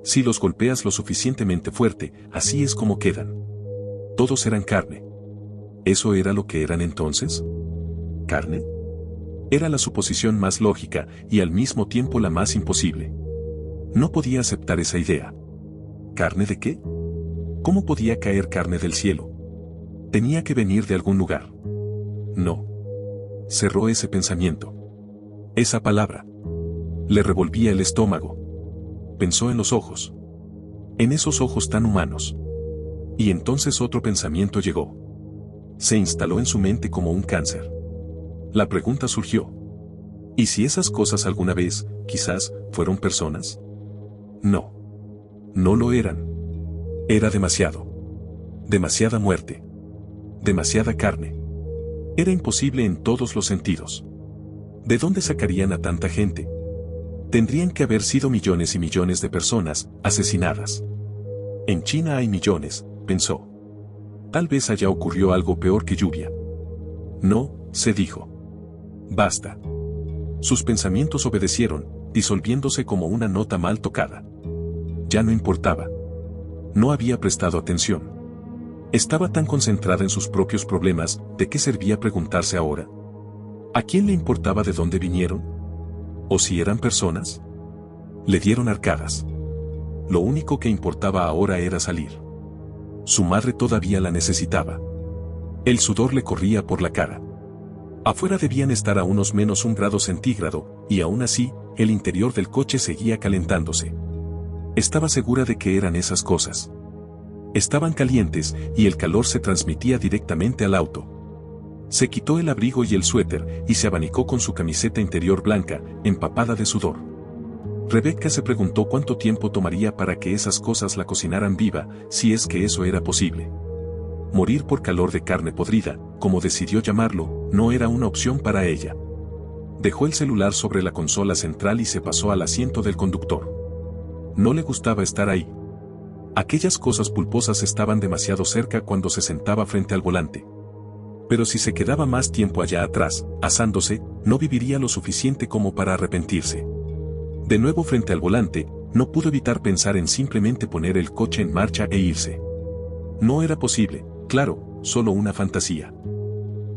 Si los golpeas lo suficientemente fuerte, así es como quedan. Todos eran carne. ¿Eso era lo que eran entonces? ¿Carne? Era la suposición más lógica y al mismo tiempo la más imposible. No podía aceptar esa idea. ¿Carne de qué? ¿Cómo podía caer carne del cielo? Tenía que venir de algún lugar. No. Cerró ese pensamiento. Esa palabra. Le revolvía el estómago. Pensó en los ojos. En esos ojos tan humanos. Y entonces otro pensamiento llegó. Se instaló en su mente como un cáncer. La pregunta surgió. ¿Y si esas cosas alguna vez, quizás, fueron personas? No. No lo eran. Era demasiado. Demasiada muerte. Demasiada carne. Era imposible en todos los sentidos. ¿De dónde sacarían a tanta gente? Tendrían que haber sido millones y millones de personas asesinadas. En China hay millones, pensó. Tal vez allá ocurrió algo peor que lluvia. No, se dijo. Basta. Sus pensamientos obedecieron, disolviéndose como una nota mal tocada. Ya no importaba. No había prestado atención. Estaba tan concentrada en sus propios problemas, ¿de qué servía preguntarse ahora? ¿A quién le importaba de dónde vinieron? ¿O si eran personas? Le dieron arcadas. Lo único que importaba ahora era salir. Su madre todavía la necesitaba. El sudor le corría por la cara. Afuera debían estar a unos menos 1 grado centígrado, y aún así, el interior del coche seguía calentándose. Estaba segura de que eran esas cosas. Estaban calientes, y el calor se transmitía directamente al auto. Se quitó el abrigo y el suéter, y se abanicó con su camiseta interior blanca, empapada de sudor. Rebecca se preguntó cuánto tiempo tomaría para que esas cosas la cocinaran viva, si es que eso era posible. Morir por calor de carne podrida, como decidió llamarlo, no era una opción para ella. Dejó el celular sobre la consola central y se pasó al asiento del conductor. No le gustaba estar ahí. Aquellas cosas pulposas estaban demasiado cerca cuando se sentaba frente al volante. Pero si se quedaba más tiempo allá atrás, asándose, no viviría lo suficiente como para arrepentirse. De nuevo frente al volante, no pudo evitar pensar en simplemente poner el coche en marcha e irse. No era posible, claro, solo una fantasía.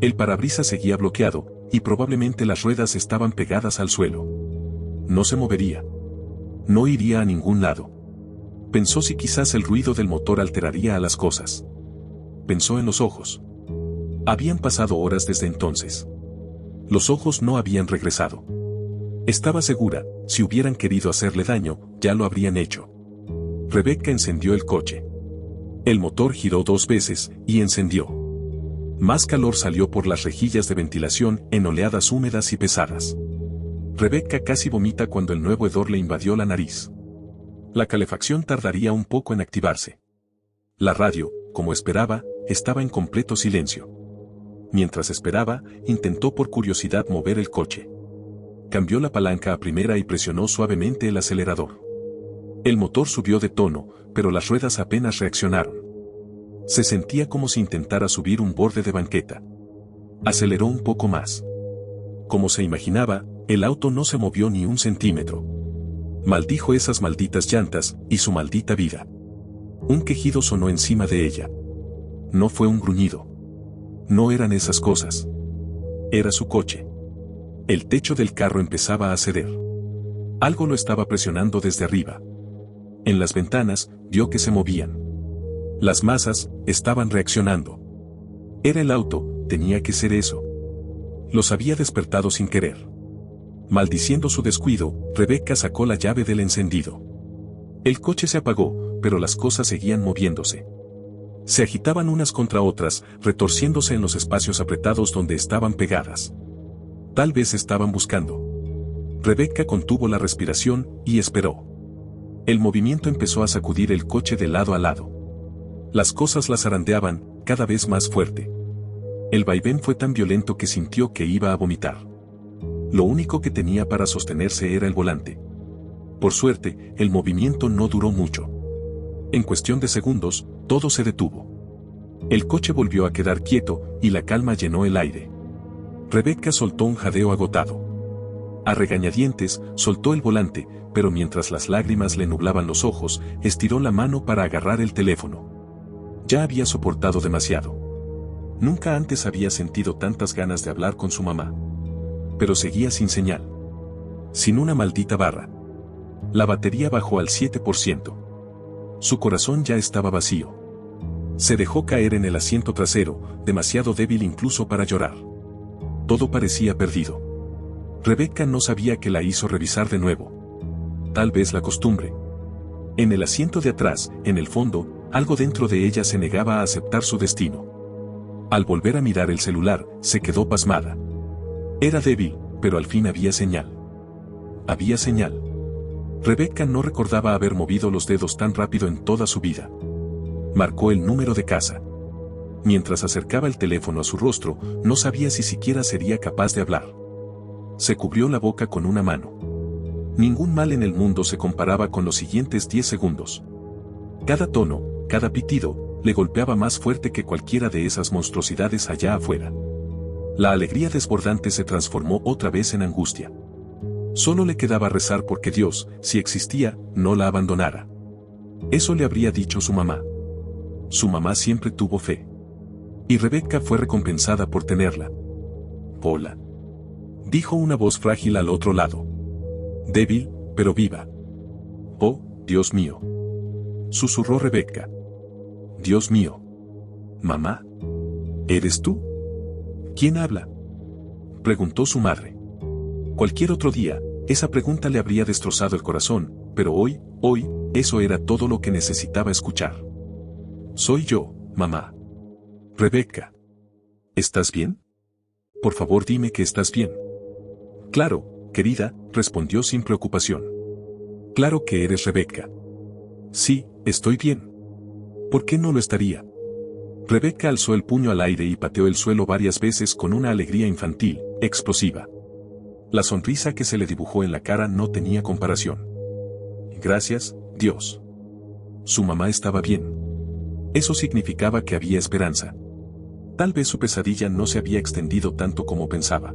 El parabrisas seguía bloqueado, y probablemente las ruedas estaban pegadas al suelo. No se movería. No iría a ningún lado. Pensó si quizás el ruido del motor alteraría a las cosas. Pensó en los ojos. Habían pasado horas desde entonces. Los ojos no habían regresado. Estaba segura, si hubieran querido hacerle daño, ya lo habrían hecho. Rebecca encendió el coche. El motor giró 2 veces, y encendió. Más calor salió por las rejillas de ventilación en oleadas húmedas y pesadas. Rebecca casi vomita cuando el nuevo hedor le invadió la nariz. La calefacción tardaría un poco en activarse. La radio, como esperaba, estaba en completo silencio. Mientras esperaba, intentó por curiosidad mover el coche. Cambió la palanca a primera y presionó suavemente el acelerador. El motor subió de tono, pero las ruedas apenas reaccionaron. Se sentía como si intentara subir un borde de banqueta. Aceleró un poco más. Como se imaginaba, el auto no se movió ni 1 centímetro. Maldijo esas malditas llantas, y su maldita vida. Un quejido sonó encima de ella. No fue un gruñido. No eran esas cosas. Era su coche. El techo del carro empezaba a ceder. Algo lo estaba presionando desde arriba. En las ventanas, vio que se movían. Las masas, estaban reaccionando. Era el auto, tenía que ser eso. Los había despertado sin querer. Maldiciendo su descuido, Rebecca sacó la llave del encendido. El coche se apagó, pero las cosas seguían moviéndose. Se agitaban unas contra otras, retorciéndose en los espacios apretados donde estaban pegadas. Tal vez estaban buscando. Rebecca contuvo la respiración y esperó. El movimiento empezó a sacudir el coche de lado a lado. Las cosas la zarandeaban, cada vez más fuerte. El vaivén fue tan violento que sintió que iba a vomitar. Lo único que tenía para sostenerse era el volante. Por suerte, el movimiento no duró mucho. En cuestión de segundos, todo se detuvo. El coche volvió a quedar quieto, y la calma llenó el aire. Rebecca soltó un jadeo agotado. A regañadientes, soltó el volante, pero mientras las lágrimas le nublaban los ojos, estiró la mano para agarrar el teléfono. Ya había soportado demasiado. Nunca antes había sentido tantas ganas de hablar con su mamá. pero seguía sin señal. Sin una maldita barra. La batería bajó al 7%. Su corazón ya estaba vacío. Se dejó caer en el asiento trasero, demasiado débil incluso para llorar. Todo parecía perdido. Rebecca no sabía qué la hizo revisar de nuevo. Tal vez la costumbre. En el asiento de atrás, en el fondo, algo dentro de ella se negaba a aceptar su destino. Al volver a mirar el celular, se quedó pasmada. Era débil, pero al fin había señal. Había señal. Rebecca no recordaba haber movido los dedos tan rápido en toda su vida. Marcó el número de casa. Mientras acercaba el teléfono a su rostro, no sabía si siquiera sería capaz de hablar. Se cubrió la boca con una mano. Ningún mal en el mundo se comparaba con los siguientes 10 segundos. Cada tono, cada pitido, le golpeaba más fuerte que cualquiera de esas monstruosidades allá afuera. La alegría desbordante se transformó otra vez en angustia. Solo le quedaba rezar porque Dios, si existía, no la abandonara. Eso le habría dicho su mamá. Su mamá siempre tuvo fe. Y Rebecca fue recompensada por tenerla. Hola. Dijo una voz frágil al otro lado. Débil, pero viva. Oh, Dios mío. Susurró Rebecca. Dios mío. Mamá. ¿Eres tú? ¿Quién habla? Preguntó su madre. Cualquier otro día, esa pregunta le habría destrozado el corazón, pero hoy, eso era todo lo que necesitaba escuchar. Soy yo, mamá. Rebecca. ¿Estás bien? Por favor dime que estás bien. Claro, querida, respondió sin preocupación. Claro que eres Rebecca. Sí, estoy bien. ¿Por qué no lo estaría? Rebecca alzó el puño al aire y pateó el suelo varias veces con una alegría infantil, explosiva. La sonrisa que se le dibujó en la cara no tenía comparación. Gracias, Dios. Su mamá estaba bien. Eso significaba que había esperanza. Tal vez su pesadilla no se había extendido tanto como pensaba.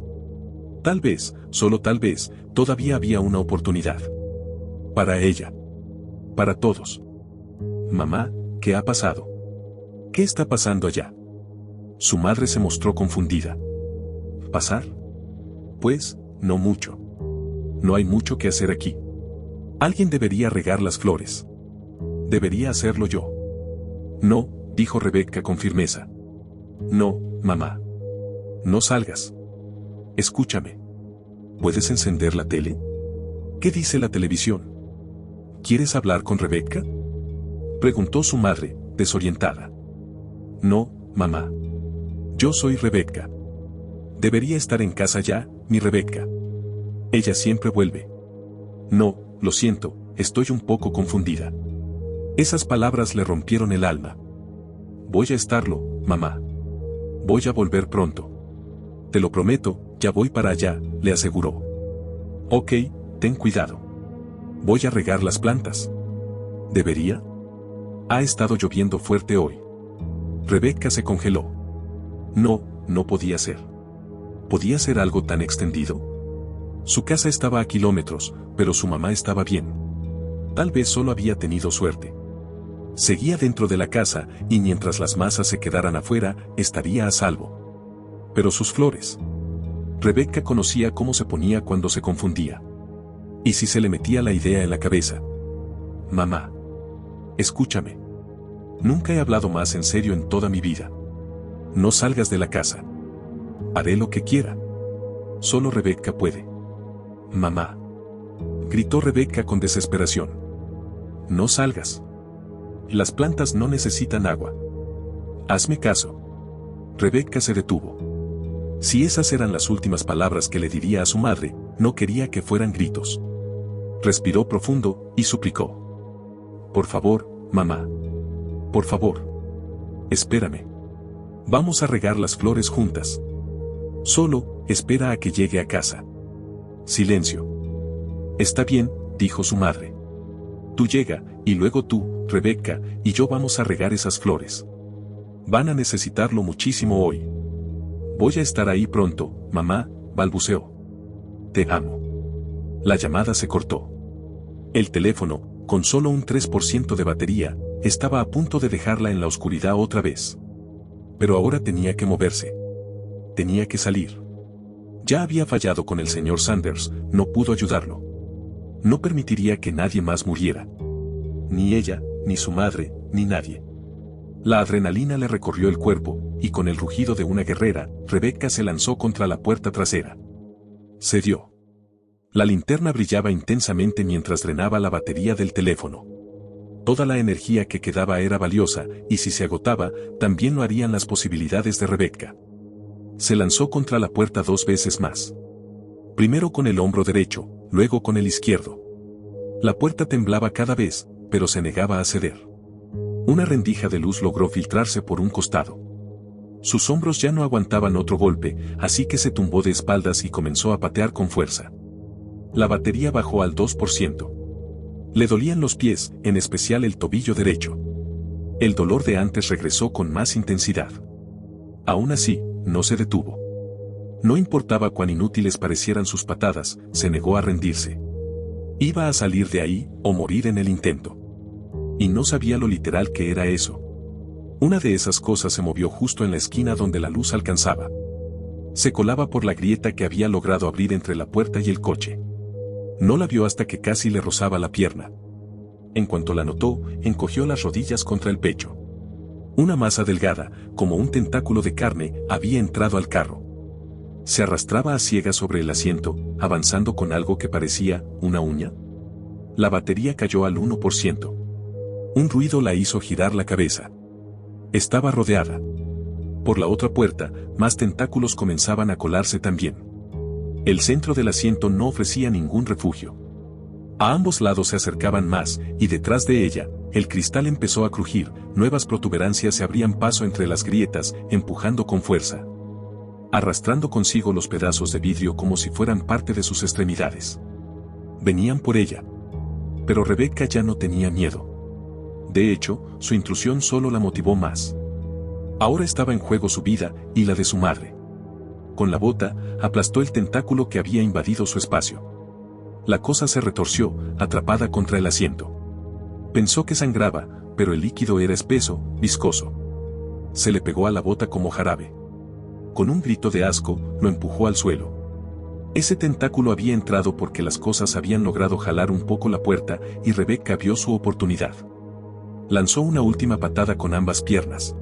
Tal vez, solo tal vez, todavía había una oportunidad. Para ella. Para todos. Mamá, ¿qué ha pasado? ¿Qué está pasando allá? Su madre se mostró confundida. ¿Pasar? Pues, no mucho. No hay mucho que hacer aquí. Alguien debería regar las flores. Debería hacerlo yo. No, dijo Rebecca con firmeza. No, mamá. No salgas. Escúchame. ¿Puedes encender la tele? ¿Qué dice la televisión? ¿Quieres hablar con Rebecca? Preguntó su madre, desorientada. No, mamá. Yo soy Rebecca. Debería estar en casa ya, mi Rebecca. Ella siempre vuelve. No, lo siento, estoy un poco confundida. Esas palabras le rompieron el alma. Voy a estarlo, mamá. Voy a volver pronto. Te lo prometo, ya voy para allá, le aseguró. Ok, ten cuidado. Voy a regar las plantas. ¿Debería? Ha estado lloviendo fuerte hoy. Rebecca se congeló. No, no podía ser. ¿Podía ser algo tan extendido? Su casa estaba a kilómetros, pero su mamá estaba bien. Tal vez solo había tenido suerte. Seguía dentro de la casa, y mientras las masas se quedaran afuera, estaría a salvo. Pero sus flores. Rebecca conocía cómo se ponía cuando se confundía. ¿Y si se le metía la idea en la cabeza? Mamá. Escúchame. Nunca he hablado más en serio en toda mi vida. No salgas de la casa. Haré lo que quiera. Solo Rebecca puede. Mamá. Gritó Rebecca con desesperación. No salgas. Las plantas no necesitan agua. Hazme caso. Rebecca se detuvo. Si esas eran las últimas palabras que le diría a su madre, no quería que fueran gritos. Respiró profundo y suplicó. Por favor, mamá. Por favor. Espérame. Vamos a regar las flores juntas. Solo, espera a que llegue a casa. Silencio. Está bien, dijo su madre. Tú llega, y luego tú, Rebecca, y yo vamos a regar esas flores. Van a necesitarlo muchísimo hoy. Voy a estar ahí pronto, mamá, balbuceó. Te amo. La llamada se cortó. El teléfono, con solo un 3% de batería, estaba a punto de dejarla en la oscuridad otra vez. Pero ahora tenía que moverse. Tenía que salir. Ya había fallado con el señor Sanders, no pudo ayudarlo. No permitiría que nadie más muriera. Ni ella, ni su madre, ni nadie. La adrenalina le recorrió el cuerpo, y con el rugido de una guerrera, Rebecca se lanzó contra la puerta trasera. Cedió. La linterna brillaba intensamente mientras drenaba la batería del teléfono. Toda la energía que quedaba era valiosa, y si se agotaba, también lo harían las posibilidades de Rebecca. Se lanzó contra la puerta 2 veces más. Primero con el hombro derecho, luego con el izquierdo. La puerta temblaba cada vez, pero se negaba a ceder. Una rendija de luz logró filtrarse por un costado. Sus hombros ya no aguantaban otro golpe, así que se tumbó de espaldas y comenzó a patear con fuerza. La batería bajó al 2%. Le dolían los pies, en especial el tobillo derecho. El dolor de antes regresó con más intensidad. Aún así, no se detuvo. No importaba cuán inútiles parecieran sus patadas, se negó a rendirse. Iba a salir de ahí, o morir en el intento. Y no sabía lo literal que era eso. Una de esas cosas se movió justo en la esquina donde la luz alcanzaba. Se colaba por la grieta que había logrado abrir entre la puerta y el coche. No la vio hasta que casi le rozaba la pierna. En cuanto la notó, encogió las rodillas contra el pecho. Una masa delgada, como un tentáculo de carne, había entrado al carro. Se arrastraba a ciegas sobre el asiento, avanzando con algo que parecía una uña. La batería cayó al 1%. Un ruido la hizo girar la cabeza. Estaba rodeada. Por la otra puerta, más tentáculos comenzaban a colarse también. El centro del asiento no ofrecía ningún refugio. A ambos lados se acercaban más, y detrás de ella, el cristal empezó a crujir, nuevas protuberancias se abrían paso entre las grietas, empujando con fuerza. Arrastrando consigo los pedazos de vidrio como si fueran parte de sus extremidades. Venían por ella. Pero Rebecca ya no tenía miedo. De hecho, su intrusión solo la motivó más. Ahora estaba en juego su vida, y la de su madre. Con la bota, aplastó el tentáculo que había invadido su espacio. La cosa se retorció, atrapada contra el asiento. Pensó que sangraba, pero el líquido era espeso, viscoso. Se le pegó a la bota como jarabe. Con un grito de asco, lo empujó al suelo. Ese tentáculo había entrado porque las cosas habían logrado jalar un poco la puerta, y Rebecca vio su oportunidad. Lanzó una última patada con ambas piernas.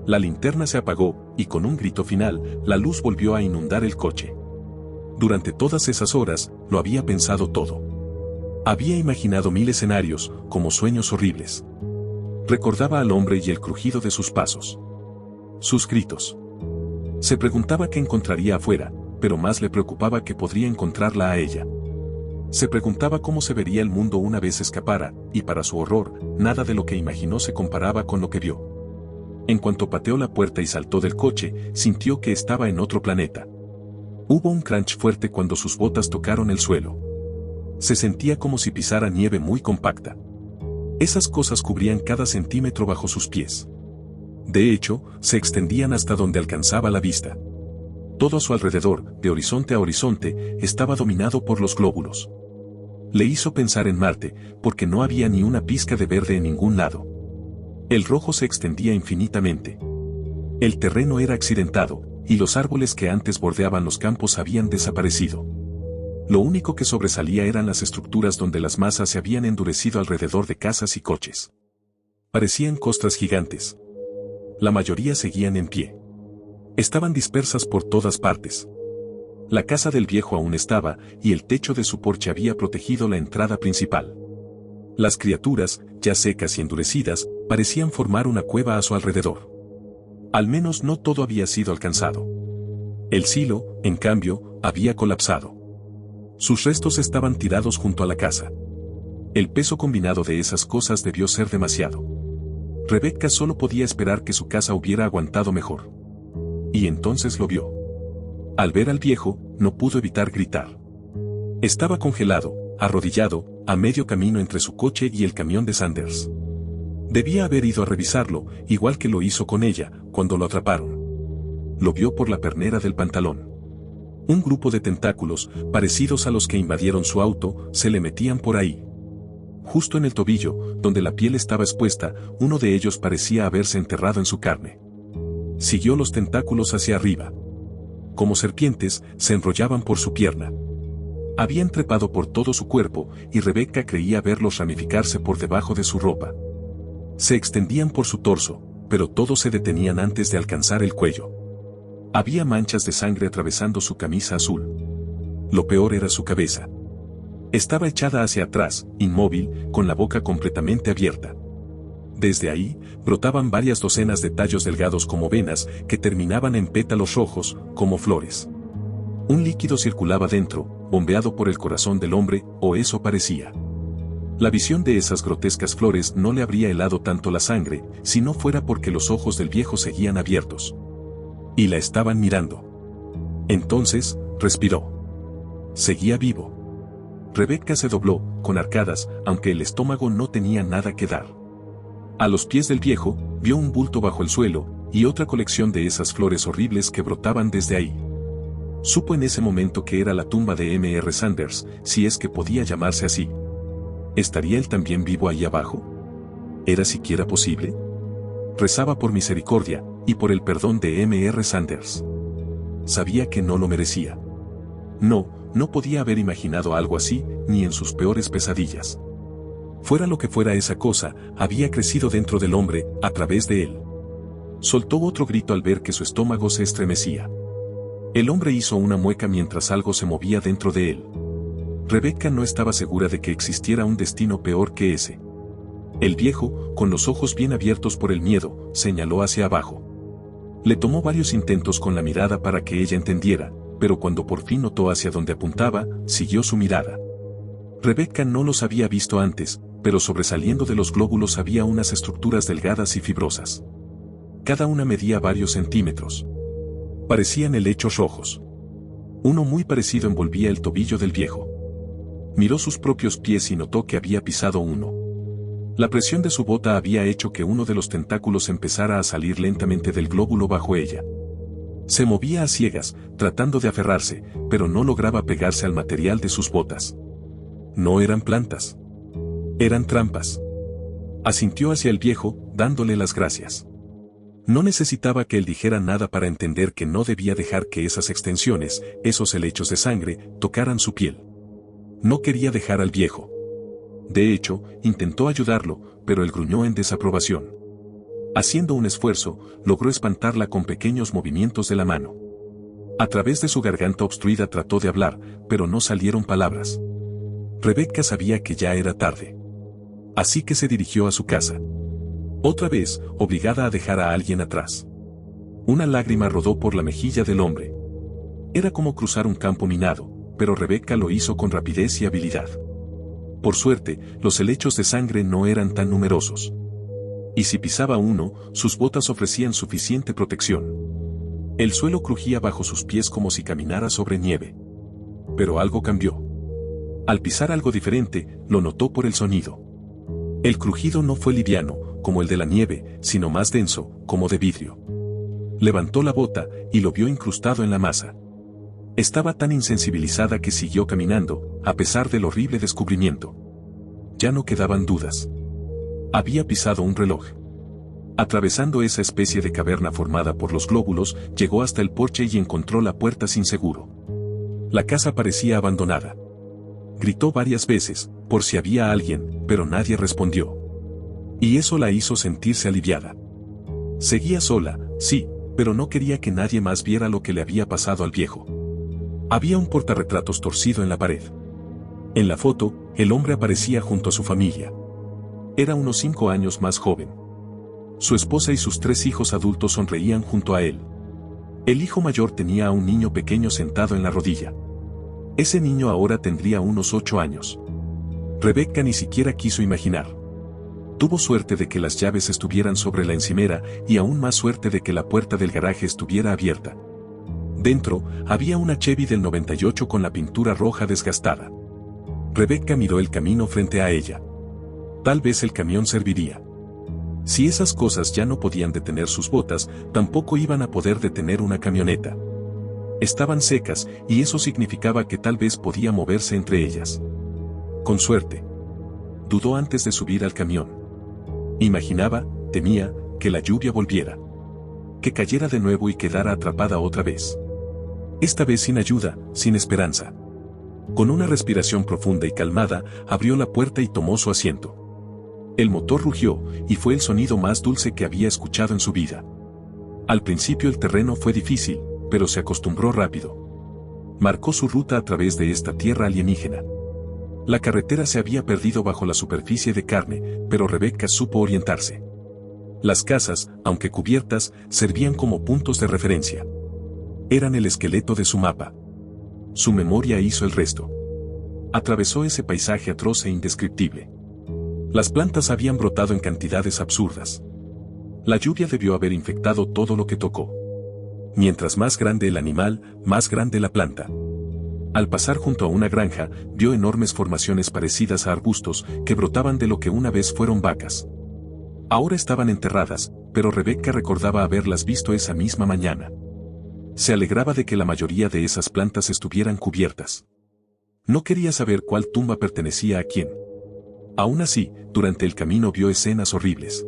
La linterna se apagó, y con un grito final, la luz volvió a inundar el coche. Durante todas esas horas, lo había pensado todo. Había imaginado 1000 escenarios, como sueños horribles. Recordaba al hombre y el crujido de sus pasos. Sus gritos. Se preguntaba qué encontraría afuera, pero más le preocupaba que podría encontrarla a ella. Se preguntaba cómo se vería el mundo una vez escapara, y para su horror, nada de lo que imaginó se comparaba con lo que vio. En cuanto pateó la puerta y saltó del coche, sintió que estaba en otro planeta. Hubo un crunch fuerte cuando sus botas tocaron el suelo. Se sentía como si pisara nieve muy compacta. Esas cosas cubrían cada centímetro bajo sus pies. De hecho, se extendían hasta donde alcanzaba la vista. Todo a su alrededor, de horizonte a horizonte, estaba dominado por los glóbulos. Le hizo pensar en Marte, porque no había ni una pizca de verde en ningún lado. El rojo se extendía infinitamente. El terreno era accidentado, y los árboles que antes bordeaban los campos habían desaparecido. Lo único que sobresalía eran las estructuras donde las masas se habían endurecido alrededor de casas y coches. Parecían costras gigantes. La mayoría seguían en pie. Estaban dispersas por todas partes. La casa del viejo aún estaba, y el techo de su porche había protegido la entrada principal. Las criaturas, ya secas y endurecidas, parecían formar una cueva a su alrededor. Al menos no todo había sido alcanzado. El silo, en cambio, había colapsado. Sus restos estaban tirados junto a la casa. El peso combinado de esas cosas debió ser demasiado. Rebecca solo podía esperar que su casa hubiera aguantado mejor. Y entonces lo vio. Al ver al viejo, no pudo evitar gritar. Estaba congelado, arrodillado, a medio camino entre su coche y el camión de Sanders. Debía haber ido a revisarlo, igual que lo hizo con ella, cuando lo atraparon. Lo vio por la pernera del pantalón. Un grupo de tentáculos, parecidos a los que invadieron su auto, se le metían por ahí. Justo en el tobillo, donde la piel estaba expuesta, uno de ellos parecía haberse enterrado en su carne. Siguió los tentáculos hacia arriba. como serpientes, se enrollaban por su pierna. Habían trepado por todo su cuerpo, y Rebecca creía verlos ramificarse por debajo de su ropa. Se extendían por su torso, pero todos se detenían antes de alcanzar el cuello. Había manchas de sangre atravesando su camisa azul. Lo peor era su cabeza. Estaba echada hacia atrás, inmóvil, con la boca completamente abierta. Desde ahí, brotaban varias docenas de tallos delgados como venas, que terminaban en pétalos rojos, como flores. Un líquido circulaba dentro, bombeado por el corazón del hombre, o eso parecía. La visión de esas grotescas flores no le habría helado tanto la sangre, si no fuera porque los ojos del viejo seguían abiertos. Y la estaban mirando. Entonces, respiró. Seguía vivo. Rebecca se dobló, con arcadas, aunque el estómago no tenía nada que dar. A los pies del viejo, vio un bulto bajo el suelo, y otra colección de esas flores horribles que brotaban desde ahí. Supo en ese momento que era la tumba de M.R. Sanders, si es que podía llamarse así. ¿Estaría él también vivo ahí abajo? ¿Era siquiera posible? Rezaba por misericordia, y por el perdón de M.R. Sanders. Sabía que no lo merecía. No podía haber imaginado algo así, ni en sus peores pesadillas. Fuera lo que fuera esa cosa, había crecido dentro del hombre, a través de él. Soltó otro grito al ver que su estómago se estremecía. El hombre hizo una mueca mientras algo se movía dentro de él. Rebecca no estaba segura de que existiera un destino peor que ese. El viejo, con los ojos bien abiertos por el miedo, señaló hacia abajo. Le tomó varios intentos con la mirada para que ella entendiera, pero cuando por fin notó hacia dónde apuntaba, siguió su mirada. Rebecca no los había visto antes, pero sobresaliendo de los glóbulos había unas estructuras delgadas y fibrosas. Cada una medía varios centímetros. Parecían helechos rojos. Uno muy parecido envolvía el tobillo del viejo. Miró sus propios pies y notó que había pisado uno. La presión de su bota había hecho que uno de los tentáculos empezara a salir lentamente del glóbulo bajo ella. Se movía a ciegas, tratando de aferrarse, pero no lograba pegarse al material de sus botas. No eran plantas. Eran trampas. Asintió hacia el viejo, dándole las gracias. No necesitaba que él dijera nada para entender que no debía dejar que esas extensiones, esos helechos de sangre, tocaran su piel. No quería dejar al viejo. De hecho, intentó ayudarlo, pero él gruñó en desaprobación. Haciendo un esfuerzo, logró espantarla con pequeños movimientos de la mano. A través de su garganta obstruida trató de hablar, pero no salieron palabras. Rebecca sabía que ya era tarde. Así que se dirigió a su casa. Otra vez, obligada a dejar a alguien atrás. Una lágrima rodó por la mejilla del hombre. Era como cruzar un campo minado, pero Rebecca lo hizo con rapidez y habilidad. Por suerte, los helechos de sangre no eran tan numerosos. Y si pisaba uno, sus botas ofrecían suficiente protección. El suelo crujía bajo sus pies como si caminara sobre nieve. Pero algo cambió. Al pisar algo diferente, lo notó por el sonido. El crujido no fue liviano, como el de la nieve, sino más denso, como de vidrio. Levantó la bota, y lo vio incrustado en la masa. Estaba tan insensibilizada que siguió caminando, a pesar del horrible descubrimiento. Ya no quedaban dudas. Había pisado un reloj. Atravesando esa especie de caverna formada por los glóbulos, llegó hasta el porche y encontró la puerta sin seguro. La casa parecía abandonada. Gritó varias veces, por si había alguien, pero nadie respondió. Y eso la hizo sentirse aliviada. Seguía sola, sí, pero no quería que nadie más viera lo que le había pasado al viejo. Había un portarretratos torcido en la pared. En la foto, el hombre aparecía junto a su familia. Era unos 5 años más joven. Su esposa y sus 3 hijos adultos sonreían junto a él. El hijo mayor tenía a un niño pequeño sentado en la rodilla. Ese niño ahora tendría unos 8 años. Rebecca ni siquiera quiso imaginar. Tuvo suerte de que las llaves estuvieran sobre la encimera y aún más suerte de que la puerta del garaje estuviera abierta. Dentro, había una Chevy del 98 con la pintura roja desgastada. Rebecca miró el camino frente a ella. Tal vez el camión serviría. Si esas cosas ya no podían detener sus botas, tampoco iban a poder detener una camioneta. Estaban secas, y eso significaba que tal vez podía moverse entre ellas. Con suerte. Dudó antes de subir al camión. Imaginaba, temía, que la lluvia volviera. Que cayera de nuevo y quedara atrapada otra vez. Esta vez sin ayuda, sin esperanza. Con una respiración profunda y calmada, abrió la puerta y tomó su asiento. El motor rugió, y fue el sonido más dulce que había escuchado en su vida. Al principio el terreno fue difícil, pero se acostumbró rápido. Marcó su ruta a través de esta tierra alienígena. La carretera se había perdido bajo la superficie de carne, pero Rebecca supo orientarse. Las casas, aunque cubiertas, servían como puntos de referencia. Eran el esqueleto de su mapa. Su memoria hizo el resto. Atravesó ese paisaje atroz e indescriptible. Las plantas habían brotado en cantidades absurdas. La lluvia debió haber infectado todo lo que tocó. Mientras más grande el animal, más grande la planta. Al pasar junto a una granja, vio enormes formaciones parecidas a arbustos que brotaban de lo que una vez fueron vacas. Ahora estaban enterradas, pero Rebecca recordaba haberlas visto esa misma mañana. Se alegraba de que la mayoría de esas plantas estuvieran cubiertas. No quería saber cuál tumba pertenecía a quién. Aún así, durante el camino vio escenas horribles.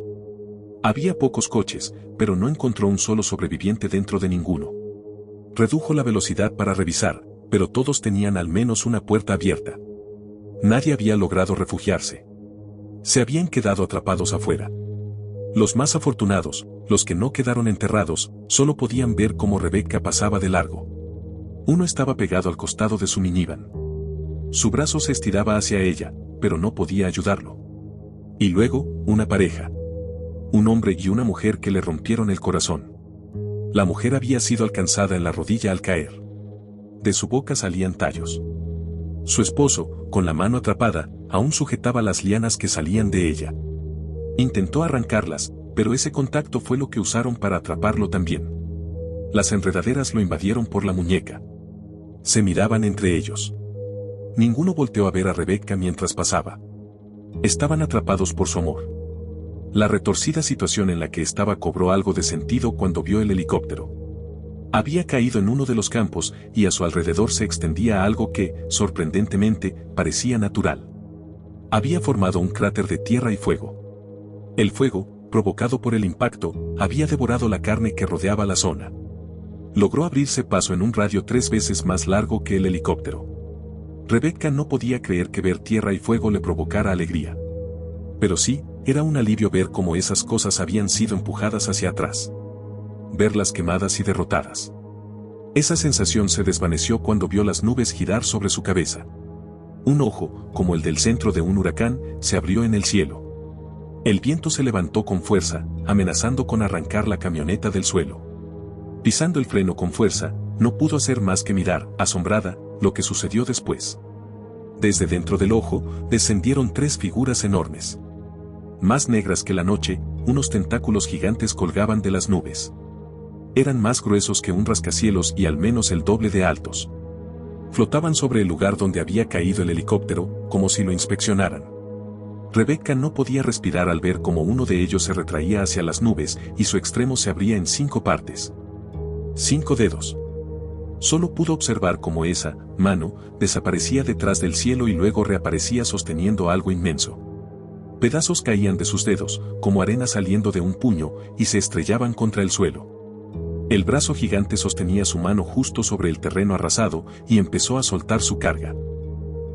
Había pocos coches, pero no encontró un solo sobreviviente dentro de ninguno. Redujo la velocidad para revisar, pero todos tenían al menos una puerta abierta. Nadie había logrado refugiarse. Se habían quedado atrapados afuera. Los más afortunados, los que no quedaron enterrados, solo podían ver cómo Rebecca pasaba de largo. Uno estaba pegado al costado de su minivan. Su brazo se estiraba hacia ella, pero no podía ayudarlo. Y luego, una pareja. Un hombre y una mujer que le rompieron el corazón. La mujer había sido alcanzada en la rodilla al caer. De su boca salían tallos. Su esposo, con la mano atrapada, aún sujetaba las lianas que salían de ella. Intentó arrancarlas, pero ese contacto fue lo que usaron para atraparlo también. Las enredaderas lo invadieron por la muñeca. Se miraban entre ellos. Ninguno volteó a ver a Rebecca mientras pasaba. Estaban atrapados por su amor. La retorcida situación en la que estaba cobró algo de sentido cuando vio el helicóptero. Había caído en uno de los campos y a su alrededor se extendía algo que, sorprendentemente, parecía natural. Había formado un cráter de tierra y fuego. El fuego, provocado por el impacto, había devorado la carne que rodeaba la zona. Logró abrirse paso en un radio 3 veces más largo que el helicóptero. Rebecca no podía creer que ver tierra y fuego le provocara alegría. Pero sí, era un alivio ver cómo esas cosas habían sido empujadas hacia atrás. Verlas quemadas y derrotadas. Esa sensación se desvaneció cuando vio las nubes girar sobre su cabeza. Un ojo, como el del centro de un huracán, se abrió en el cielo. El viento se levantó con fuerza, amenazando con arrancar la camioneta del suelo. Pisando el freno con fuerza, no pudo hacer más que mirar, asombrada, lo que sucedió después. Desde dentro del ojo, descendieron 3 figuras enormes. Más negras que la noche, unos tentáculos gigantes colgaban de las nubes. Eran más gruesos que un rascacielos y al menos el doble de altos. Flotaban sobre el lugar donde había caído el helicóptero, como si lo inspeccionaran. Rebecca no podía respirar al ver cómo uno de ellos se retraía hacia las nubes y su extremo se abría en 5 partes. 5 dedos. Solo pudo observar cómo esa mano desaparecía detrás del cielo y luego reaparecía sosteniendo algo inmenso. Pedazos caían de sus dedos, como arena saliendo de un puño, y se estrellaban contra el suelo. El brazo gigante sostenía su mano justo sobre el terreno arrasado y empezó a soltar su carga.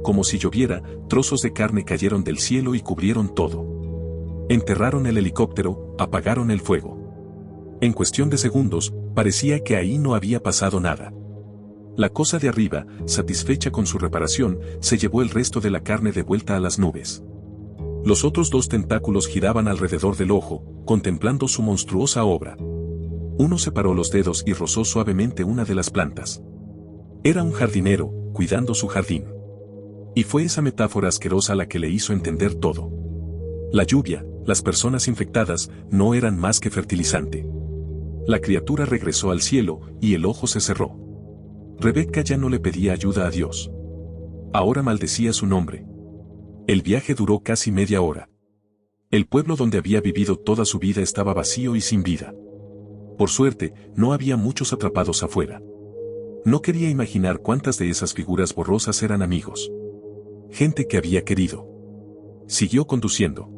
Como si lloviera, trozos de carne cayeron del cielo y cubrieron todo. Enterraron el helicóptero, apagaron el fuego. En cuestión de segundos, parecía que ahí no había pasado nada. La cosa de arriba, satisfecha con su reparación, se llevó el resto de la carne de vuelta a las nubes. Los otros 2 tentáculos giraban alrededor del ojo, contemplando su monstruosa obra. Uno separó los dedos y rozó suavemente una de las plantas. Era un jardinero, cuidando su jardín. Y fue esa metáfora asquerosa la que le hizo entender todo. La lluvia, las personas infectadas, no eran más que fertilizante. La criatura regresó al cielo, y el ojo se cerró. Rebecca ya no le pedía ayuda a Dios. Ahora maldecía su nombre. El viaje duró casi media hora. El pueblo donde había vivido toda su vida estaba vacío y sin vida. Por suerte, no había muchos atrapados afuera. No quería imaginar cuántas de esas figuras borrosas eran amigos. Gente que había querido. Siguió conduciendo.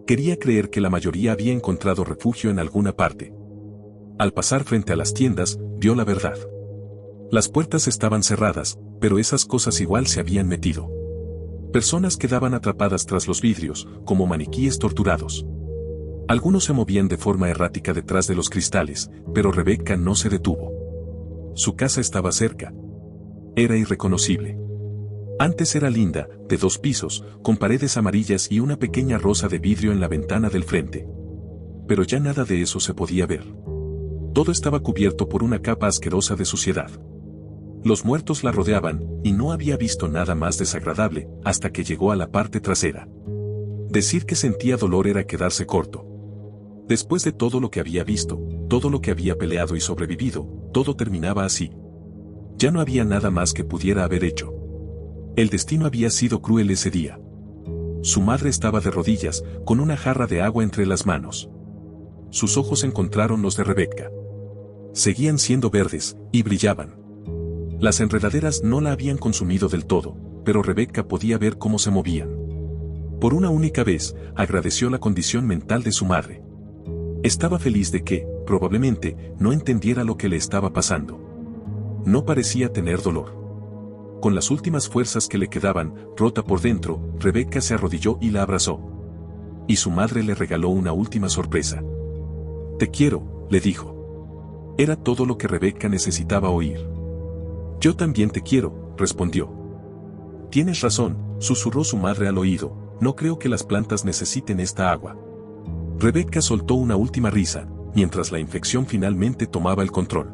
Quería creer que la mayoría había encontrado refugio en alguna parte. Al pasar frente a las tiendas, vio la verdad. Las puertas estaban cerradas, pero esas cosas igual se habían metido. Personas quedaban atrapadas tras los vidrios, como maniquíes torturados. Algunos se movían de forma errática detrás de los cristales, pero Rebecca no se detuvo. Su casa estaba cerca. Era irreconocible. Antes era linda, de 2 pisos, con paredes amarillas y una pequeña rosa de vidrio en la ventana del frente. Pero ya nada de eso se podía ver. Todo estaba cubierto por una capa asquerosa de suciedad. Los muertos la rodeaban, y no había visto nada más desagradable, hasta que llegó a la parte trasera. Decir que sentía dolor era quedarse corto. Después de todo lo que había visto, todo lo que había peleado y sobrevivido, todo terminaba así. Ya no había nada más que pudiera haber hecho. El destino había sido cruel ese día. Su madre estaba de rodillas, con una jarra de agua entre las manos. Sus ojos encontraron los de Rebecca. Seguían siendo verdes, y brillaban. Las enredaderas no la habían consumido del todo, pero Rebecca podía ver cómo se movían. Por una única vez, agradeció la condición mental de su madre. Estaba feliz de que, probablemente, no entendiera lo que le estaba pasando. No parecía tener dolor. Con las últimas fuerzas que le quedaban, rota por dentro, Rebecca se arrodilló y la abrazó. Y su madre le regaló una última sorpresa. «Te quiero», le dijo. Era todo lo que Rebecca necesitaba oír. «Yo también te quiero», respondió. «Tienes razón», susurró su madre al oído, «no creo que las plantas necesiten esta agua». Rebecca soltó una última risa, mientras la infección finalmente tomaba el control.